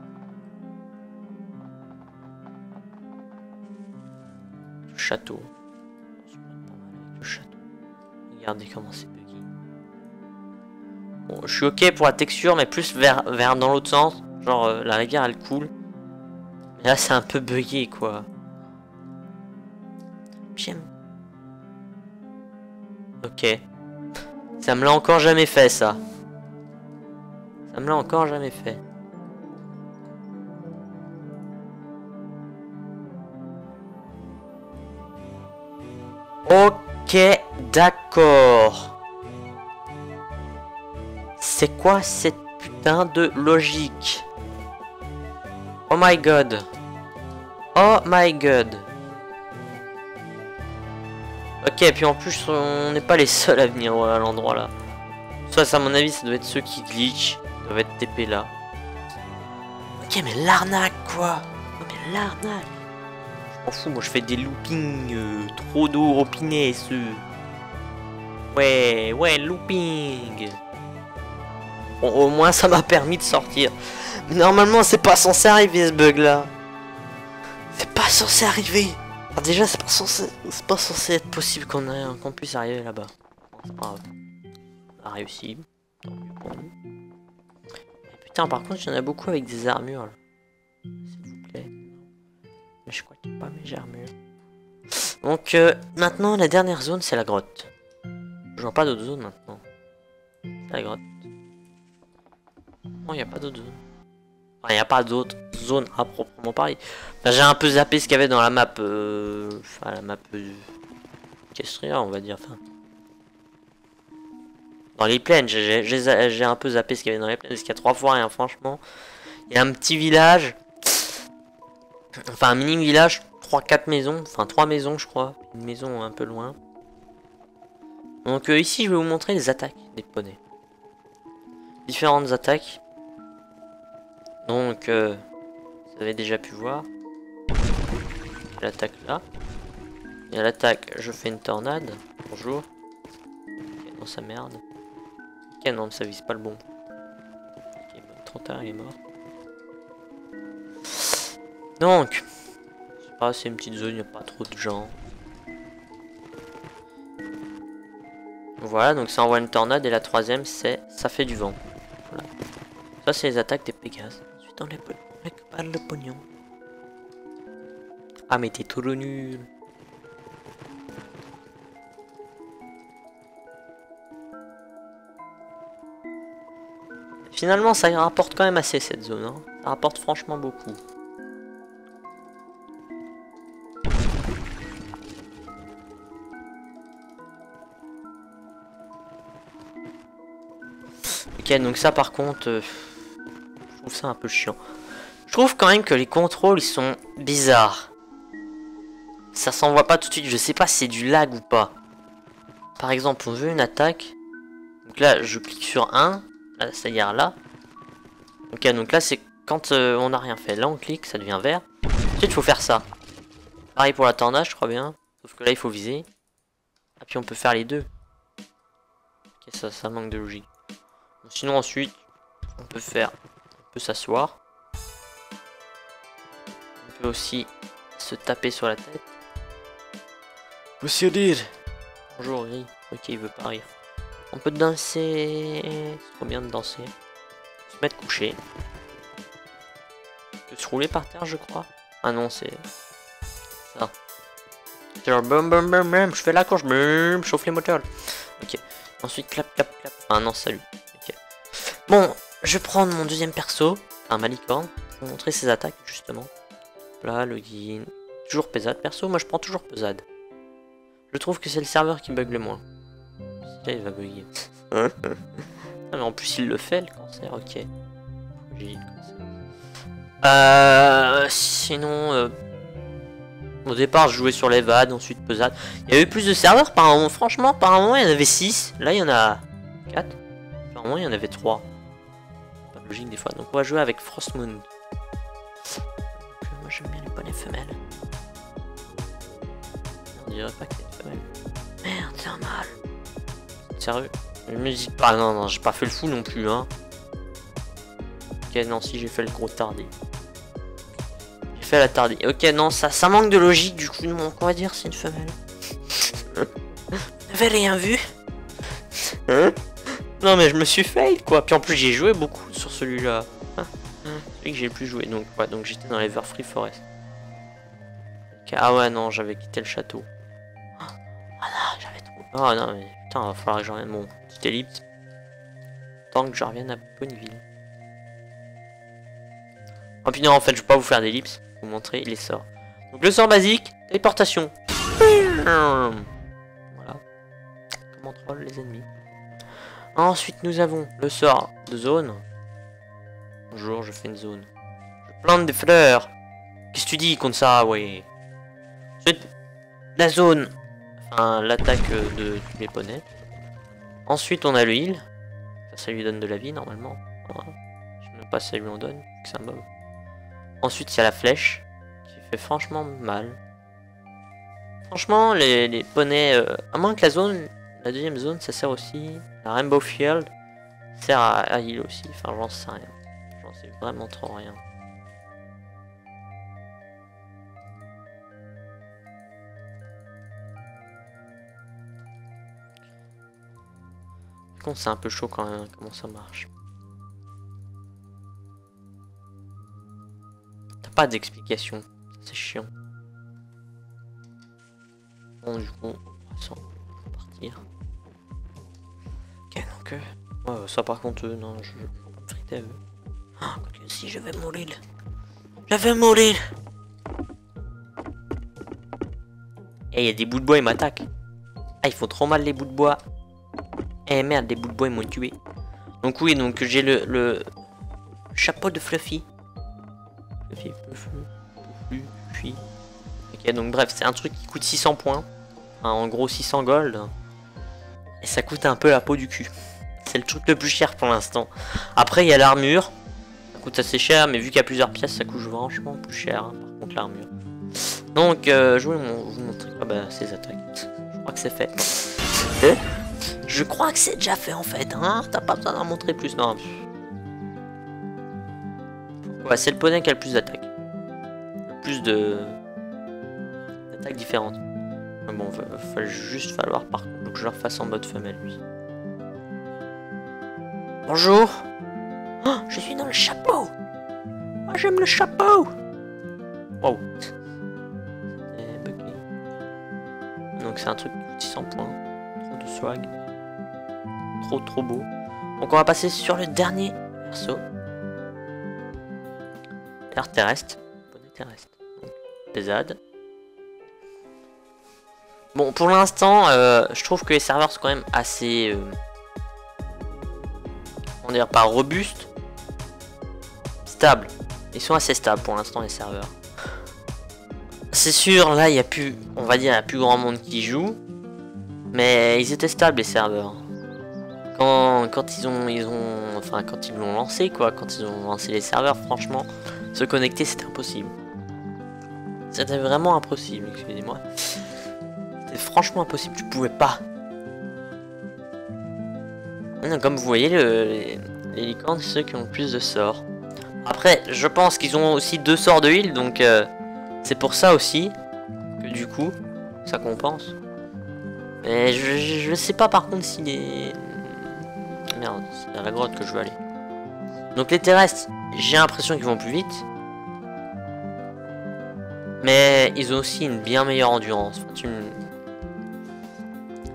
Le château. Le château. Regardez comment c'est buggy. Bon, je suis ok pour la texture, mais plus vers dans l'autre sens. Genre la rivière elle coule. Mais là c'est un peu bugué quoi. J'aime. Ok. Ça me l'a encore jamais fait ça. Ça me l'a encore jamais fait. Ok, d'accord. C'est quoi cette putain de logique? Oh my god. Oh my god. Ok, puis en plus, on n'est pas les seuls à venir à l'endroit là. Soit, à mon avis, ça doit être ceux qui glitch. Ils doivent être TP là. Ok, mais l'arnaque quoi. Oh, mais l'arnaque. Je m'en fous, moi je fais des loopings. Trop d'eau opinée, ce. Ouais, looping. Bon, au moins ça m'a permis de sortir. Mais normalement, c'est pas censé arriver ce bug là. C'est pas censé arriver. Alors déjà, c'est pas censé être possible qu'on puisse arriver là-bas. C'est pas grave. On a réussi. Tant mieux pour nous. Et putain, par contre, il y en a beaucoup avec des armures là. S'il vous plaît. Mais je crois qu'il n'y a pas mes armures. Donc, maintenant, la dernière zone, c'est la grotte. Je vois pas d'autres zones maintenant. C'est la grotte. Non, il n'y a pas d'autres zones. Enfin, il n'y a pas d'autres zones à proprement parler. Enfin, j'ai un peu zappé ce qu'il y avait dans la map. Enfin, la map Kestria, on va dire. Enfin, dans les plaines, j'ai un peu zappé ce qu'il y avait dans les plaines. Parce qu'il y a 3 fois rien, franchement. Il y a un petit village. Enfin, un mini village. 3-4 maisons. Enfin, 3 maisons, je crois. Une maison un peu loin. Donc, ici, je vais vous montrer les attaques des poneys. Différentes attaques. Donc, vous avez déjà pu voir. L'attaque là. Et à l'attaque, je fais une tornade. Bonjour. Ok, non, ça merde. Ok, non, ça vise pas le bon. Ok, bon, 31, il est mort. Donc, c'est pas, c'est une petite zone, il n'y a pas trop de gens. Voilà, donc ça envoie une tornade et la troisième c'est ça fait du vent. Voilà. Ça c'est les attaques des Pégases. Ensuite on récupère le pognon. Ah mais t'es trop nul. Finalement ça rapporte quand même assez cette zone, hein. Ça rapporte franchement beaucoup. Ok, donc ça par contre, je trouve ça un peu chiant. Je trouve quand même que les contrôles ils sont bizarres. Ça s'envoie pas tout de suite, je sais pas si c'est du lag ou pas. Par exemple, on veut une attaque. Donc là, je clique sur 1, c'est-à-dire là. Ok, donc là c'est quand on n'a rien fait. Là on clique, ça devient vert. Ensuite il faut faire ça. Pareil pour la tornade, je crois bien. Sauf que là il faut viser. Ah puis on peut faire les deux. Ok, ça manque de logique. Bon, sinon ensuite, on peut s'asseoir. On peut aussi se taper sur la tête. Monsieur dire. Bonjour, oui. Ok, il veut pas rire. On peut danser. C'est trop bien de danser. Se mettre couché. On peut se rouler par terre, je crois. Ah non, c'est ça. Genre, bum bum bum bum, je fais la course, bum, chauffe les moteurs. Ok. Ensuite, clap, clap, clap. Ah non, salut. Ok. Bon, je vais prendre mon deuxième perso, un Malicorne, pour vous montrer ses attaques, justement. Là, login. Toujours pesade. Perso, moi je prends toujours pesade. Je trouve que c'est le serveur qui bug le moins. Là, il va bugger. Ah, mais en plus, il le fait, le cancer, ok. J'ai dit le cancer. Sinon, au départ, je jouais sur les VAD, ensuite pesade. Il y avait plus de serveurs, par un moment, franchement, par un moment, il y en avait 6. Là, il y en a 4. Par un moment, il y en avait 3. Pas de logique des fois. Donc, on va jouer avec Frostmoon. Moi, j'aime bien les bonnets femelles. On dirait pas que c'est une femelle. Merde, c'est un mâle. Sérieux? Je me dis pas, non, non, j'ai pas fait le fou non plus, hein. Ok, non, si j'ai fait le gros tardé. J'ai fait la tardée. Ok, non, ça manque de logique, du coup, donc on va dire c'est une femelle. Vous n'avez rien vu? Hein? Non, mais je me suis fail, quoi. Puis en plus, j'ai joué beaucoup sur celui-là. Celui que j'ai le plus joué, donc, ouais, donc j'étais dans l'Everfree Forest. Okay, ah ouais, non, j'avais quitté le château. Ah non, j'avais trop. Ah non, mais putain, va falloir que je revienne. Bon, petite ellipse. Tant que je revienne à Ponyville. Oh puis non, en fait, je vais pas vous faire d'ellipse. Vous montrer les sorts. Donc le sort basique, téléportation. Voilà. Comment troll les ennemis. Ensuite, nous avons le sort de zone. Bonjour, je fais une zone. Je plante des fleurs. Qu'est-ce que tu dis contre ça, ouais. Ensuite, la zone. Enfin, l'attaque de tous les poneys. Ensuite, on a le heal. Ça lui donne de la vie, normalement. Voilà. Je sais même pas si ça lui en donne. C'est un mob. Ensuite, il y a la flèche. Qui fait franchement mal. Franchement, les poneys... à moins que la zone... La deuxième zone, ça sert aussi... La Rainbow Field sert à heal aussi. Enfin, j'en sais rien. J'en sais vraiment trop rien. Par contre, c'est un peu chaud quand même, comment ça marche. T'as pas d'explication. C'est chiant. Bon, du coup, on va partir. Ok, donc... ouais, ça par contre, non, je vais pas me friter à eux. Ah, si je vais mourir. Je vais mourir. Et il y a des bouts de bois, ils m'attaquent. Ah, ils font trop mal les bouts de bois. Eh merde, les bouts de bois, ils m'ont tué. Donc oui, donc j'ai le chapeau de Fluffy. Fluffy. Ok, donc bref, c'est un truc qui coûte 600 points. Enfin, en gros 600 gold. Et ça coûte un peu la peau du cul. C'est le truc le plus cher pour l'instant. Après, il y a l'armure. Ça coûte assez cher, mais vu qu'il y a plusieurs pièces, ça coûte franchement plus cher. Hein, par contre, l'armure. Donc, je vais vous montrer quoi, bah, ces attaques. Je crois que c'est fait. Je crois que c'est déjà fait en fait. Hein, t'as pas besoin d'en montrer plus, non. Ouais, c'est le poney qui a le plus d'attaques. Le plus d'attaques différentes. Mais bon, va juste falloir par contre que je le refasse en mode femelle lui. Bonjour. Oh, je suis dans le chapeau. Oh, j'aime le chapeau. Wow. Donc c'est un truc qui coûte 600 points. Trop de swag. Trop beau. Donc on va passer sur le dernier perso. L'air terrestre. Bonnet terrestre. Pesade. Bon, pour l'instant, je trouve que les serveurs sont quand même assez... on dirait pas robustes. Stables. Ils sont assez stables pour l'instant, les serveurs. C'est sûr, là, il y a plus... On va dire, il y a plus grand monde qui joue. Mais ils étaient stables, les serveurs. Quand ils ont... Enfin, quand ils l'ont lancé, quoi. Quand ils ont lancé les serveurs, franchement, se connecter, c'était impossible. C'était vraiment impossible, excusez-moi. C'était franchement impossible, tu pouvais pas. Comme vous voyez, les licornes, c'est ceux qui ont le plus de sorts. Après, je pense qu'ils ont aussi 2 sorts de heal, donc c'est pour ça aussi que du coup, ça compense. Mais je sais pas par contre si les... Merde, c'est à la grotte que je veux aller. Donc les terrestres, j'ai l'impression qu'ils vont plus vite. Mais ils ont aussi une bien meilleure endurance. Enfin,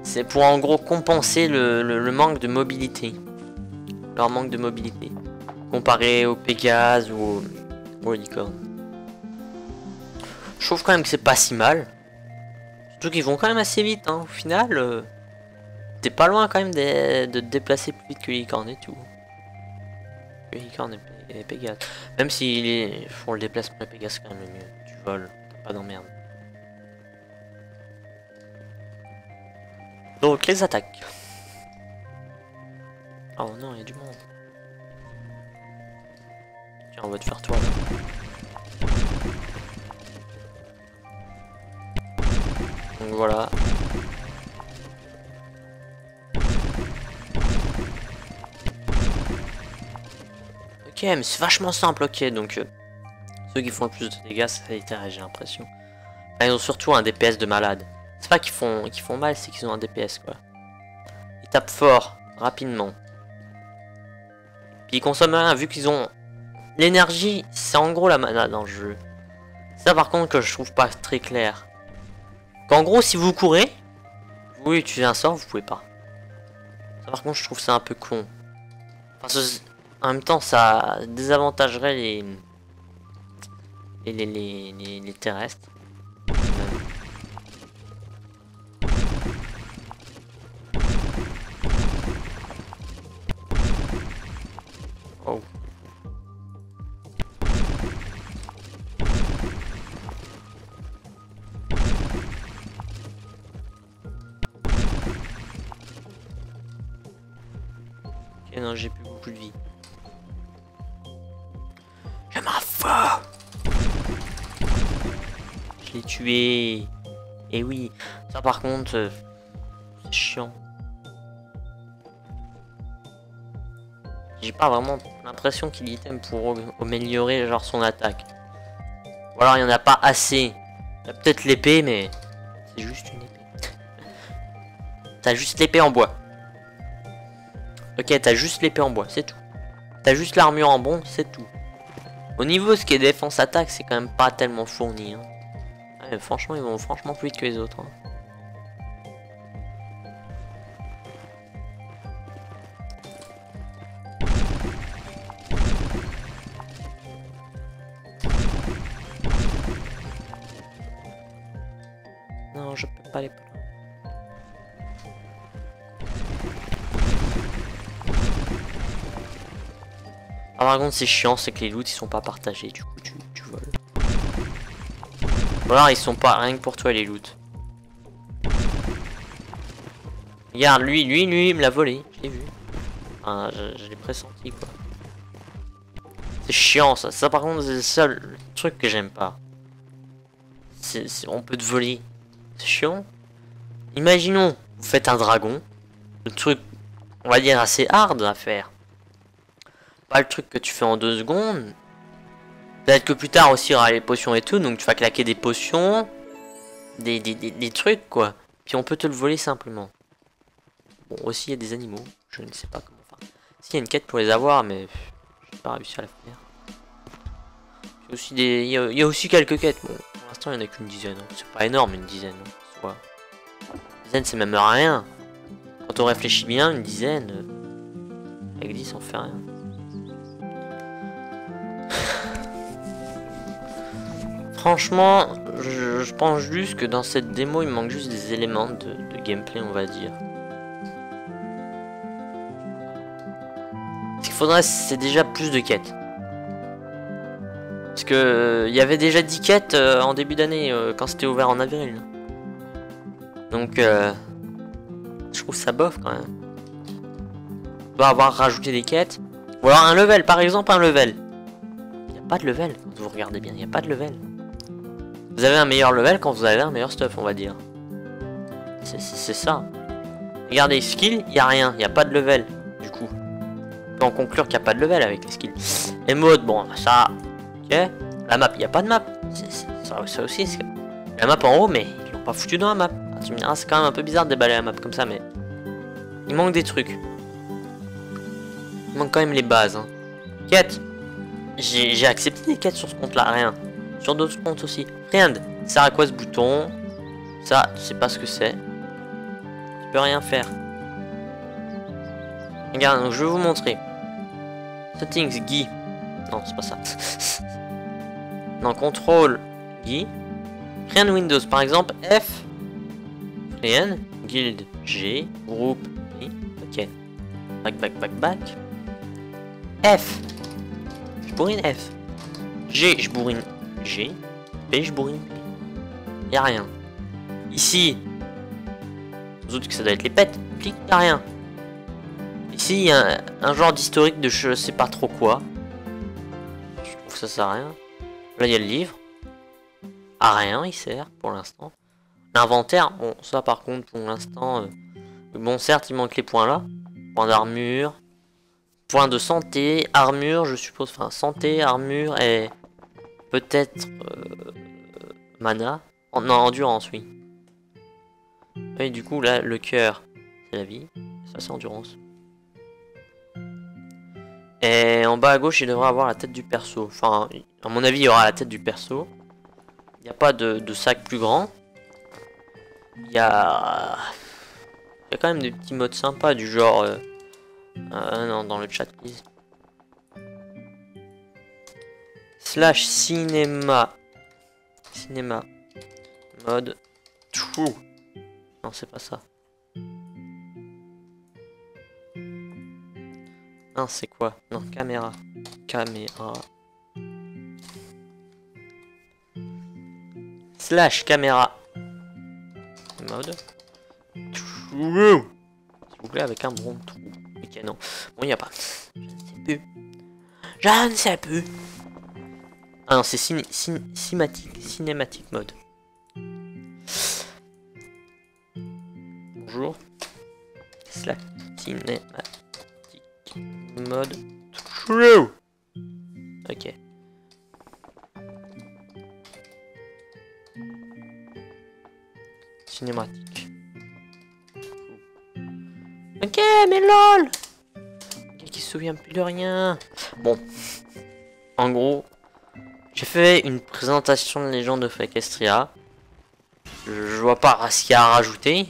c'est pour en gros compenser le manque de mobilité. Leur manque de mobilité. Comparé au Pégase ou au licorne. Je trouve quand même que c'est pas si mal. Surtout qu'ils vont quand même assez vite. Hein. Au final, t'es pas loin quand même de te déplacer plus vite que les licornes et tout. Les licornes et les Pégases. Même s'ils font le déplacement des Pégases, quand même le mieux. Tu voles, t'as pas d'emmerde. Donc les attaques. Oh non, il y a du monde. Tiens, on va te faire toi là. Donc voilà. Ok, mais c'est vachement simple, ok. Donc ceux qui font le plus de dégâts, c'est les terrestres, j'ai l'impression. Enfin, ils ont surtout un DPS de malade. C'est pas qu'ils font mal, c'est qu'ils ont un DPS quoi. Ils tapent fort, rapidement. Puis ils consomment rien, vu qu'ils ont... L'énergie, c'est en gros la mana dans le jeu. Ça par contre que je trouve pas très clair. Qu'en gros si vous courez, vous utilisez un sort, vous pouvez pas. Ça par contre je trouve ça un peu con. Enfin, en même temps ça désavantagerait les terrestres. Oh. Ok, non, j'ai plus beaucoup de vie. Je m'en fous. Je l'ai tué. Et oui, ça par contre, c'est chiant. J'ai pas vraiment l'impression qu'il y item pour améliorer genre son attaque. Ou alors il y en a pas assez. Il y a peut-être l'épée, mais c'est juste une épée. T'as juste l'épée en bois. Ok, t'as juste l'épée en bois, c'est tout. T'as juste l'armure en bon, c'est tout. Au niveau ce qui est défense attaque, c'est quand même pas tellement fourni. Hein. Ouais, franchement, ils vont franchement plus vite que les autres. Hein. Non, je peux pas les prendre. Ah, par contre, c'est chiant, c'est que les loots ils sont pas partagés, du coup tu voles. Ou alors ils sont pas rien que pour toi les loots. Regarde, lui, il me l'a volé, je l'ai vu. Enfin, je l'ai pressenti quoi. C'est chiant ça, ça par contre c'est le seul truc que j'aime pas. On peut te voler. C'est chiant. Imaginons, vous faites un dragon. Le truc, on va dire, assez hard à faire. Pas le truc que tu fais en 2 secondes. Peut-être que plus tard aussi il y aura les potions et tout. Donc tu vas claquer des potions. des trucs, quoi. Puis on peut te le voler simplement. Bon, aussi, il y a des animaux. Je ne sais pas comment faire. S'il y a une quête pour les avoir, mais je n'ai pas réussi à la faire. Aussi il y a aussi quelques quêtes. Bon, pour l'instant, il n'y en a qu'une dizaine. Hein. C'est pas énorme, une dizaine. Hein. Soit... Une dizaine, c'est même rien. Quand on réfléchit bien, une dizaine... avec 10, on fait rien. Franchement, je pense juste que dans cette démo, il manque juste des éléments de gameplay, on va dire. Ce qu'il faudrait, c'est déjà plus de quêtes. Parce que il y avait déjà 10 quêtes en début d'année, quand c'était ouvert en avril. Donc, je trouve ça bof quand même. On doit avoir rajouté des quêtes. Ou alors un level, par exemple un level. Il n'y a pas de level, quand vous regardez bien, il n'y a pas de level. Vous avez un meilleur level quand vous avez un meilleur stuff, on va dire. C'est ça. Regardez, skill, il n'y a rien, il n'y a pas de level, du coup. On peut en conclure qu'il n'y a pas de level avec les skills. Et mode, bon, ça... Ok. La map, il n'y a pas de map. Ça aussi, c'est... La map en haut, mais ils l'ont pas foutu dans la map. Ah, tu me diras, c'est quand même un peu bizarre de déballer la map comme ça, mais... Il manque des trucs. Il manque quand même les bases. Hein. Quête. J'ai accepté des quêtes sur ce compte-là, rien. Sur d'autres comptes aussi. Rien. Ça sert à quoi ce bouton? Ça, tu sais pas ce que c'est. Tu peux rien faire. Regarde, donc je vais vous montrer. Settings, Guy. Non, c'est pas ça. Non, contrôle, Guy. Rien Windows, par exemple, F. Rien. Guild, G. Groupe, I. Ok. Back. F. Je bourrine F. G, je bourrine G. P, je bourrine P. Y'a rien. Ici, sans doute que ça doit être les pets. Clique, y'a rien. Ici, il y a un genre d'historique de je sais pas trop quoi. Je trouve que ça sert à rien. Là, il y a le livre. À rien, il sert pour l'instant. L'inventaire, bon, ça par contre, pour l'instant... bon, certes, il manque les points là. Points d'armure. Points de santé, armure, je suppose. Enfin, santé, armure et... peut-être... mana. Non, endurance, oui. Et du coup, là, le cœur, c'est la vie. Ça, c'est endurance. Et en bas à gauche, il devrait avoir la tête du perso. Enfin, à mon avis, il y aura la tête du perso. Il n'y a pas de sac plus grand. Il y a quand même des petits modes sympas du genre... non, dans le chat, please. Slash cinéma. Cinéma. Mode. True. Non, c'est pas ça. Non, c'est quoi? Non, caméra. Caméra. Slash caméra. Mode. True. S'il vous plaît, avec un bon trou. Ok, non. Bon, il n'y a pas. Je ne sais plus. Je ne sais plus. Ah non, c'est cinématique mode. Bonjour. Slash cinématique mode. True. Ok. Cinématique. Ok, mais lol. Qui se souvient plus de rien. Bon. En gros, j'ai fait une présentation de Legend of Equestria. Je vois pas ce qu'il y a à rajouter.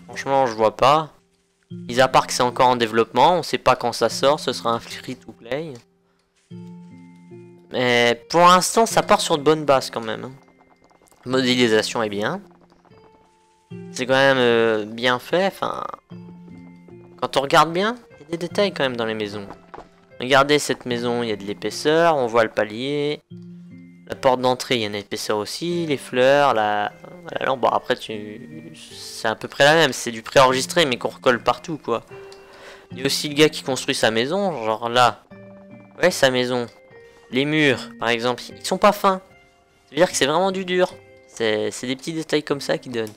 Franchement, je vois pas. Mis à part que c'est encore en développement, on sait pas quand ça sort, ce sera un free to play. Mais pour l'instant, ça part sur de bonnes bases quand même. La modélisation est bien. C'est quand même bien fait. Enfin, quand on regarde bien, il y a des détails quand même dans les maisons. Regardez cette maison, il y a de l'épaisseur, on voit le palier. La porte d'entrée, il y a une épaisseur aussi. Les fleurs, la lampe. Bon, après, c'est à peu près la même. C'est du préenregistré, mais qu'on recolle partout, quoi. Il y a aussi le gars qui construit sa maison. Genre là. Ouais, sa maison. Les murs, par exemple, ils sont pas fins. Ça veut dire que c'est vraiment du dur. C'est des petits détails comme ça qui donnent.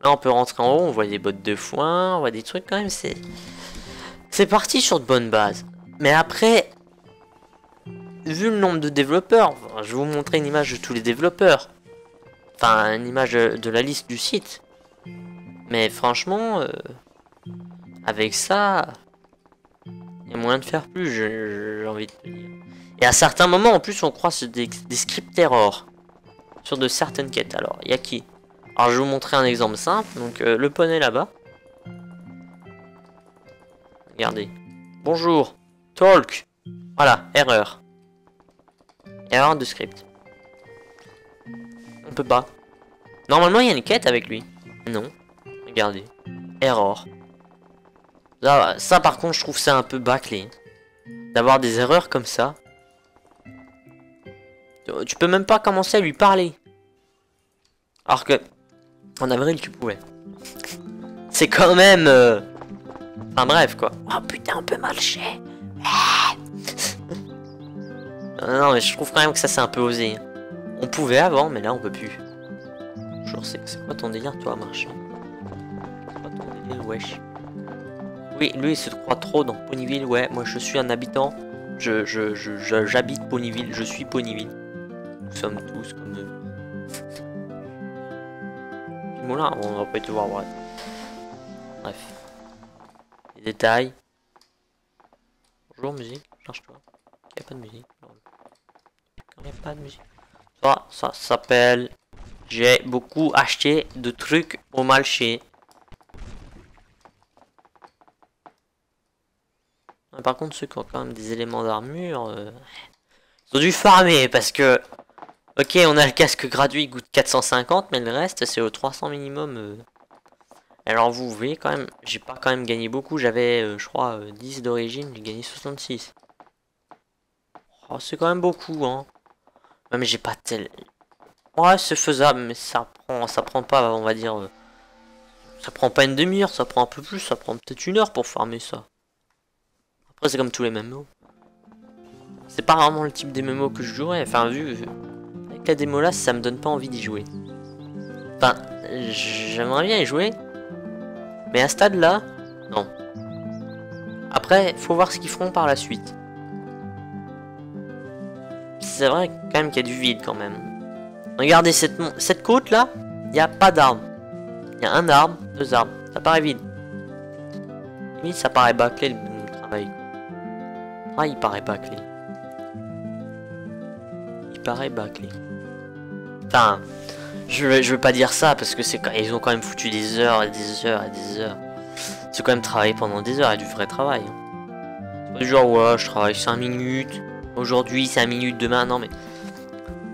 Là, on peut rentrer en haut. On voit des bottes de foin. On voit des trucs quand même. C'est parti sur de bonnes bases. Mais après... Vu le nombre de développeurs, je vais vous montrer une image de tous les développeurs. Enfin, une image de la liste du site. Mais franchement, avec ça, il y a moyen de faire plus, j'ai envie de te dire. Et à certains moments, en plus, on croit sur des scripts error. Sur de certaines quêtes. Alors, il y a qui? Alors, je vais vous montrer un exemple simple. Donc, le poney là-bas. Regardez. Bonjour. Talk. Voilà, erreur. Erreur de script. On peut pas. Normalement, il y a une quête avec lui. Non. Regardez. Error. Ça, par contre, je trouve ça un peu bâclé. D'avoir des erreurs comme ça. Tu peux même pas commencer à lui parler. Alors que, en avril, tu pouvais. C'est quand même... Enfin bref, quoi. Oh putain, on peut marcher. Non, mais je trouve quand même que ça, c'est un peu osé. On pouvait avant, mais là, on peut plus. Genre, c'est quoi ton délire, toi, marcher? C'est quoi ton délire, wesh? Oui, lui, il se croit trop dans Ponyville. Ouais, moi, je suis un habitant. J'habite Ponyville. Je suis Ponyville. Nous sommes tous comme eux. Moulin, on va pas y te voir, bref. Bref. Les détails. Bonjour, musique. Cherche-toi. Il n'y a pas de musique. Il n'y a pas de musique. Ça s'appelle... J'ai beaucoup acheté de trucs au marché. Par contre, ceux qui ont quand même des éléments d'armure... Ils ont dû farmer parce que... Ok, on a le casque gratuit qui coûte 450, mais le reste, c'est au 300 minimum. Alors vous voyez quand même, j'ai pas quand même gagné beaucoup. J'avais, je crois, 10 d'origine, j'ai gagné 66. Oh, c'est quand même beaucoup, hein. Ouais, mais j'ai pas tel... Ouais, c'est faisable, mais ça prend pas, on va dire... ça prend pas une demi-heure, ça prend un peu plus, ça prend peut-être une heure pour farmer ça. Après, c'est comme tous les MMO. C'est pas vraiment le type des MMO que je jouerais. Enfin, vu... Avec la démo là, ça me donne pas envie d'y jouer. Enfin, j'aimerais bien y jouer. Mais à ce stade là, non. Après, faut voir ce qu'ils feront par la suite. C'est vrai quand même qu'il y a du vide quand même. Regardez cette côte là, il n'y a pas d'arbre. Il y a un arbre, deux arbres. Ça paraît vide. Limite, ça paraît bâclé le travail. Ah, il paraît bâclé. Il paraît bâclé. Enfin, je veux pas dire ça parce que ils ont quand même foutu des heures et des heures et des heures. C'est quand même travailler pendant des heures et du vrai travail. C'est pas du genre, ouais, je travaille 5 minutes. Aujourd'hui, 5 minutes, demain, non mais...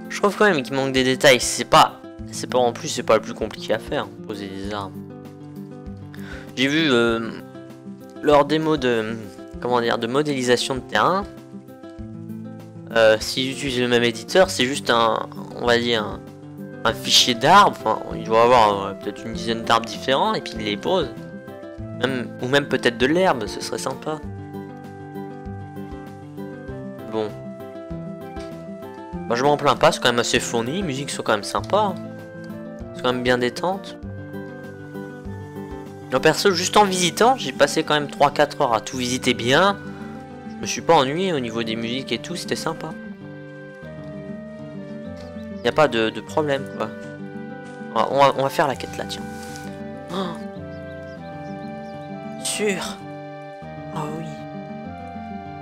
Je trouve quand même qu'il manque des détails. C'est pas en plus, c'est pas le plus compliqué à faire, poser des arbres. J'ai vu leur démo de... Comment dire, de modélisation de terrain. S'ils utilisent le même éditeur, c'est juste on va dire, un fichier d'arbres. Enfin, il doit avoir peut-être une dizaine d'arbres différents et puis il les pose. Ou même peut-être de l'herbe, ce serait sympa. Bon. Bah, je m'en plains pas, c'est quand même assez fourni. Les musiques sont quand même sympas. C'est quand même bien détente. Non, perso, juste en visitant, j'ai passé quand même 3-4 heures à tout visiter bien. Je me suis pas ennuyé au niveau des musiques et tout, c'était sympa. Y a pas de problème, quoi. On va faire la quête là, tiens. Oh. Sûr. Oh oui.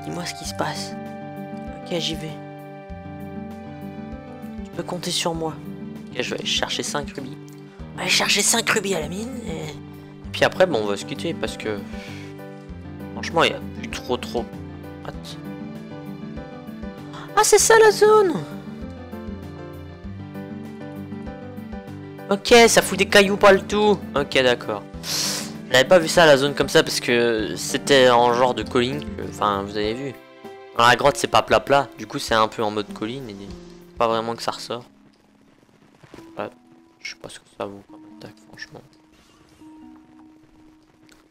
Dis-moi ce qui se passe. Ok, j'y vais. Tu peux compter sur moi. Ok, je vais aller chercher 5 rubis. On va aller chercher 5 rubis à la mine. Et puis après, bon, on va se quitter parce que... Franchement, il n'y a plus trop... Ah, c'est ça la zone. Ok, ça fout des cailloux partout. Ok, d'accord. J'avais pas vu ça la zone comme ça parce que c'était en genre de colline. Enfin, vous avez vu. Dans la grotte, c'est pas plat. Du coup, c'est un peu en mode colline et pas vraiment que ça ressort. Ouais, je sais pas ce que ça vaut comme attaque, franchement.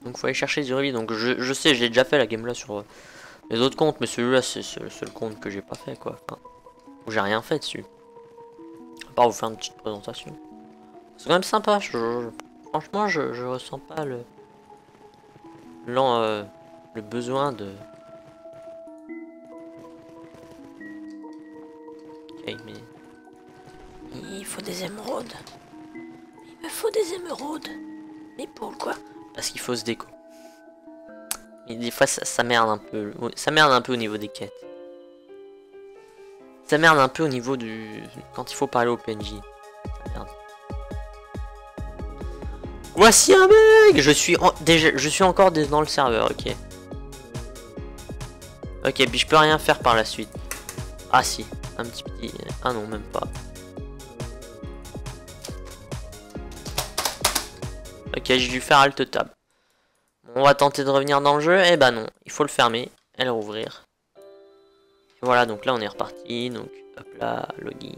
Donc, faut aller chercher du rubis. Donc, je sais, j'ai déjà fait la game là sur les autres comptes, mais celui-là, c'est le seul compte que j'ai pas fait, quoi. Enfin, où j'ai rien fait dessus. À part vous faire une petite présentation. C'est quand même sympa. Franchement, je ressens pas le besoin de... Ok, mais... Il faut des émeraudes. Il me faut des émeraudes. Mais pourquoi? Parce qu'il faut se déco. Et des fois ça merde un peu. Ça merde un peu au niveau des quêtes. Ça merde un peu au niveau du... Quand il faut parler au PNJ. Ça merde. Voici un bug. Je suis encore dans le serveur, ok. Ok, puis je peux rien faire par la suite. Ah si, un petit... Ah non, même pas. Ok, j'ai dû faire Alt Tab. Bon, on va tenter de revenir dans le jeu. Eh ben non, il faut le fermer et le rouvrir. Et voilà, donc là on est reparti. Donc hop là, login.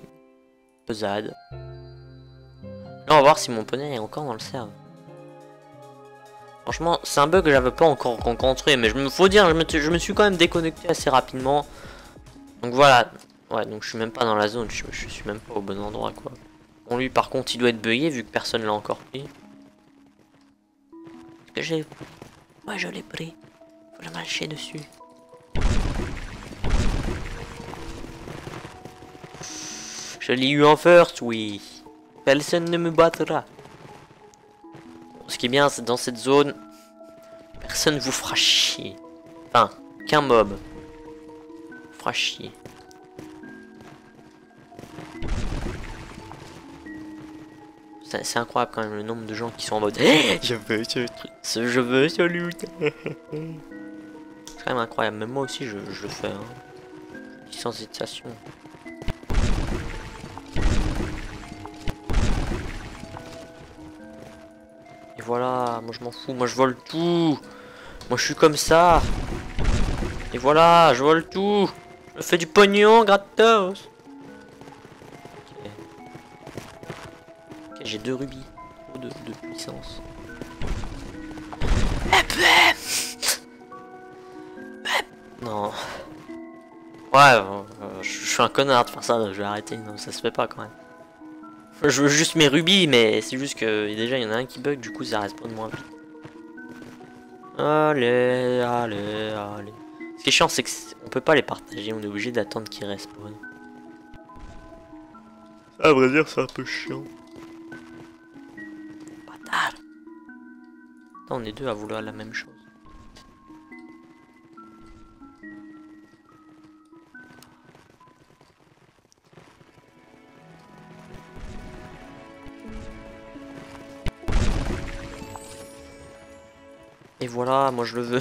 Pesade. Là on va voir si mon poney est encore dans le serveur. Franchement, c'est un bug que j'avais pas encore rencontré, mais faut dire, je me suis quand même déconnecté assez rapidement. Donc voilà. Ouais, donc je suis même pas dans la zone, je suis même pas au bon endroit, quoi. Bon, lui, par contre, il doit être bugué, vu que personne l'a encore pris. Est-ce que j'ai... Ouais, je l'ai pris. Faut le marcher dessus. Je l'ai eu en first, oui. Personne ne me battra. Ce qui est bien, c'est dans cette zone, personne vous fera chier. Enfin, qu'un mob vous fera chier. C'est incroyable quand même le nombre de gens qui sont en mode je veux ce truc, je veux ce loot. C'est quand même incroyable, même moi aussi je le fais, hein. Sans hésitation. Et voilà, moi je m'en fous, moi je vole tout. Moi je suis comme ça. Et voilà, je vole tout. Je me fais du pognon gratos. Ok, j'ai 2 rubis. Trop de puissance. Non. Ouais, je suis un connard de faire ça, je vais arrêter, non, ça se fait pas quand même. Je veux juste mes rubis, mais c'est juste que déjà il y en a un qui bug, du coup ça respawn moins vite. Allez, allez, allez. Ce qui est chiant, c'est qu'on peut pas les partager, on est obligé d'attendre qu'ils respawnent. À vrai dire, c'est un peu chiant. Bâtard. On est deux à vouloir la même chose. Et voilà, moi je le veux.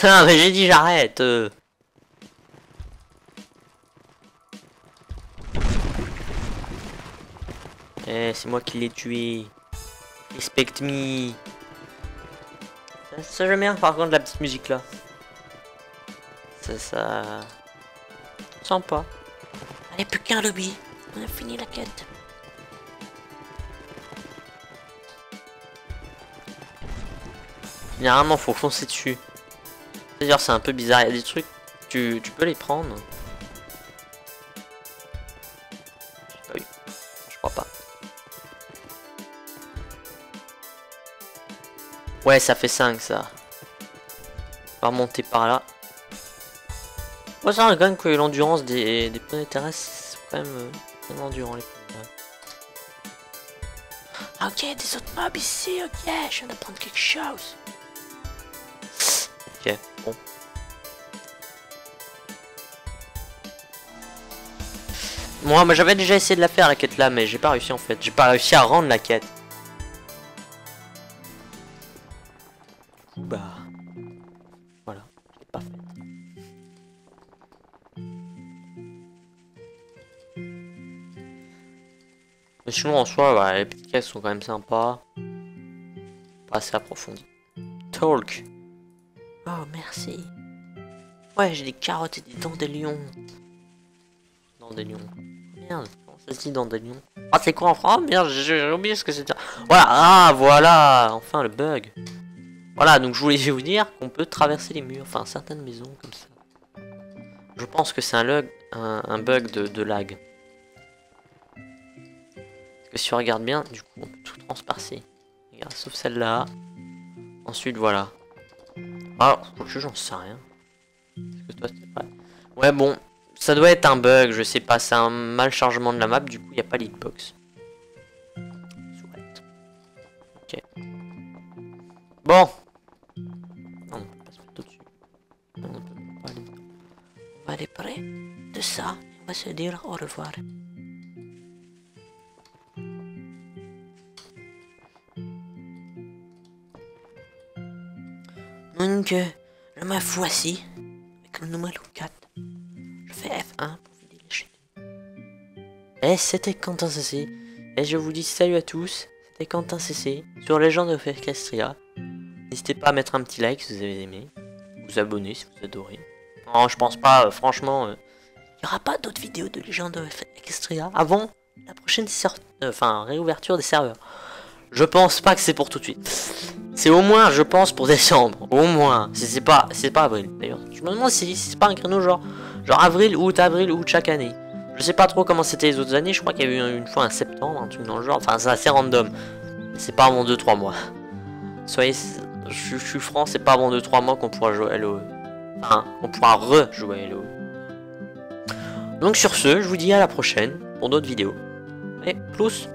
Ah, mais j'ai dit j'arrête. Eh, c'est moi qui l'ai tué. Respect me. Ça j'aime bien par contre la petite musique là. Ça... Sympa. Allez, plus qu'un lobby. On a fini la quête. Généralement faut foncer dessus. C'est-à-dire c'est un peu bizarre, il y a des trucs, tu peux les prendre. J'ai pas eu. Je crois pas. Ouais, ça fait 5 ça. On va remonter par là. Moi ça quand même que l'endurance des poneys terrestres, c'est quand même endurant les poneys. Ok, des autres mobs ici, ok, je viens d'apprendre quelque chose. Ok, bon. Moi j'avais déjà essayé de la faire la quête là, mais j'ai pas réussi en fait. J'ai pas réussi à rendre la quête. Bah. Voilà, j'ai pas fait. Mais sinon en soi, bah, les petites quêtes sont quand même sympas. Pas assez approfondies. Talk. Oh merci. Ouais, j'ai des carottes et des dents des lions. Dents des lions. Merde, comment ça se dit dents des lions? Ah c'est quoi en France? Oh, merde, j'ai oublié ce que c'était. Voilà, ah voilà, enfin le bug. Voilà, donc je voulais vous dire qu'on peut traverser les murs, enfin certaines maisons comme ça. Je pense que c'est un bug de lag. Parce que si on regarde bien, du coup on peut tout transpercer. Regarde, sauf celle-là. Ensuite voilà. Alors, j'en sais rien. Est-ce que toi c'est vrai? Ouais bon, ça doit être un bug, je sais pas, c'est un mal chargement de la map, du coup il n'y a pas l'hitbox. Bon. Non, on peut pas se mettre au-dessus. Non, on peut pas aller. On va aller près de ça. On va se dire au revoir. Donc, je me voici avec le numéro 4. Je fais F1 pour vider les chutes. Et c'était Quentin CC. Et je vous dis salut à tous. C'était Quentin CC sur Legend of Equestria. N'hésitez pas à mettre un petit like si vous avez aimé. Vous abonner si vous adorez. Non, je pense pas, franchement. Il n'y aura pas d'autres vidéos de Legend of Equestria avant la prochaine réouverture des serveurs. Je pense pas que c'est pour tout de suite. C'est au moins, je pense, pour décembre. Au moins. C'est pas avril. D'ailleurs, je me demande si c'est pas un créneau genre avril, août chaque année. Je sais pas trop comment c'était les autres années. Je crois qu'il y a eu une fois un septembre, un truc dans le genre. Enfin, c'est assez random. C'est pas avant 2-3 mois. Soyez, je suis franc, c'est pas avant 2-3 mois qu'on pourra jouer à LoE. Enfin, on pourra rejouer à LoE. Donc sur ce, je vous dis à la prochaine pour d'autres vidéos. Et plus.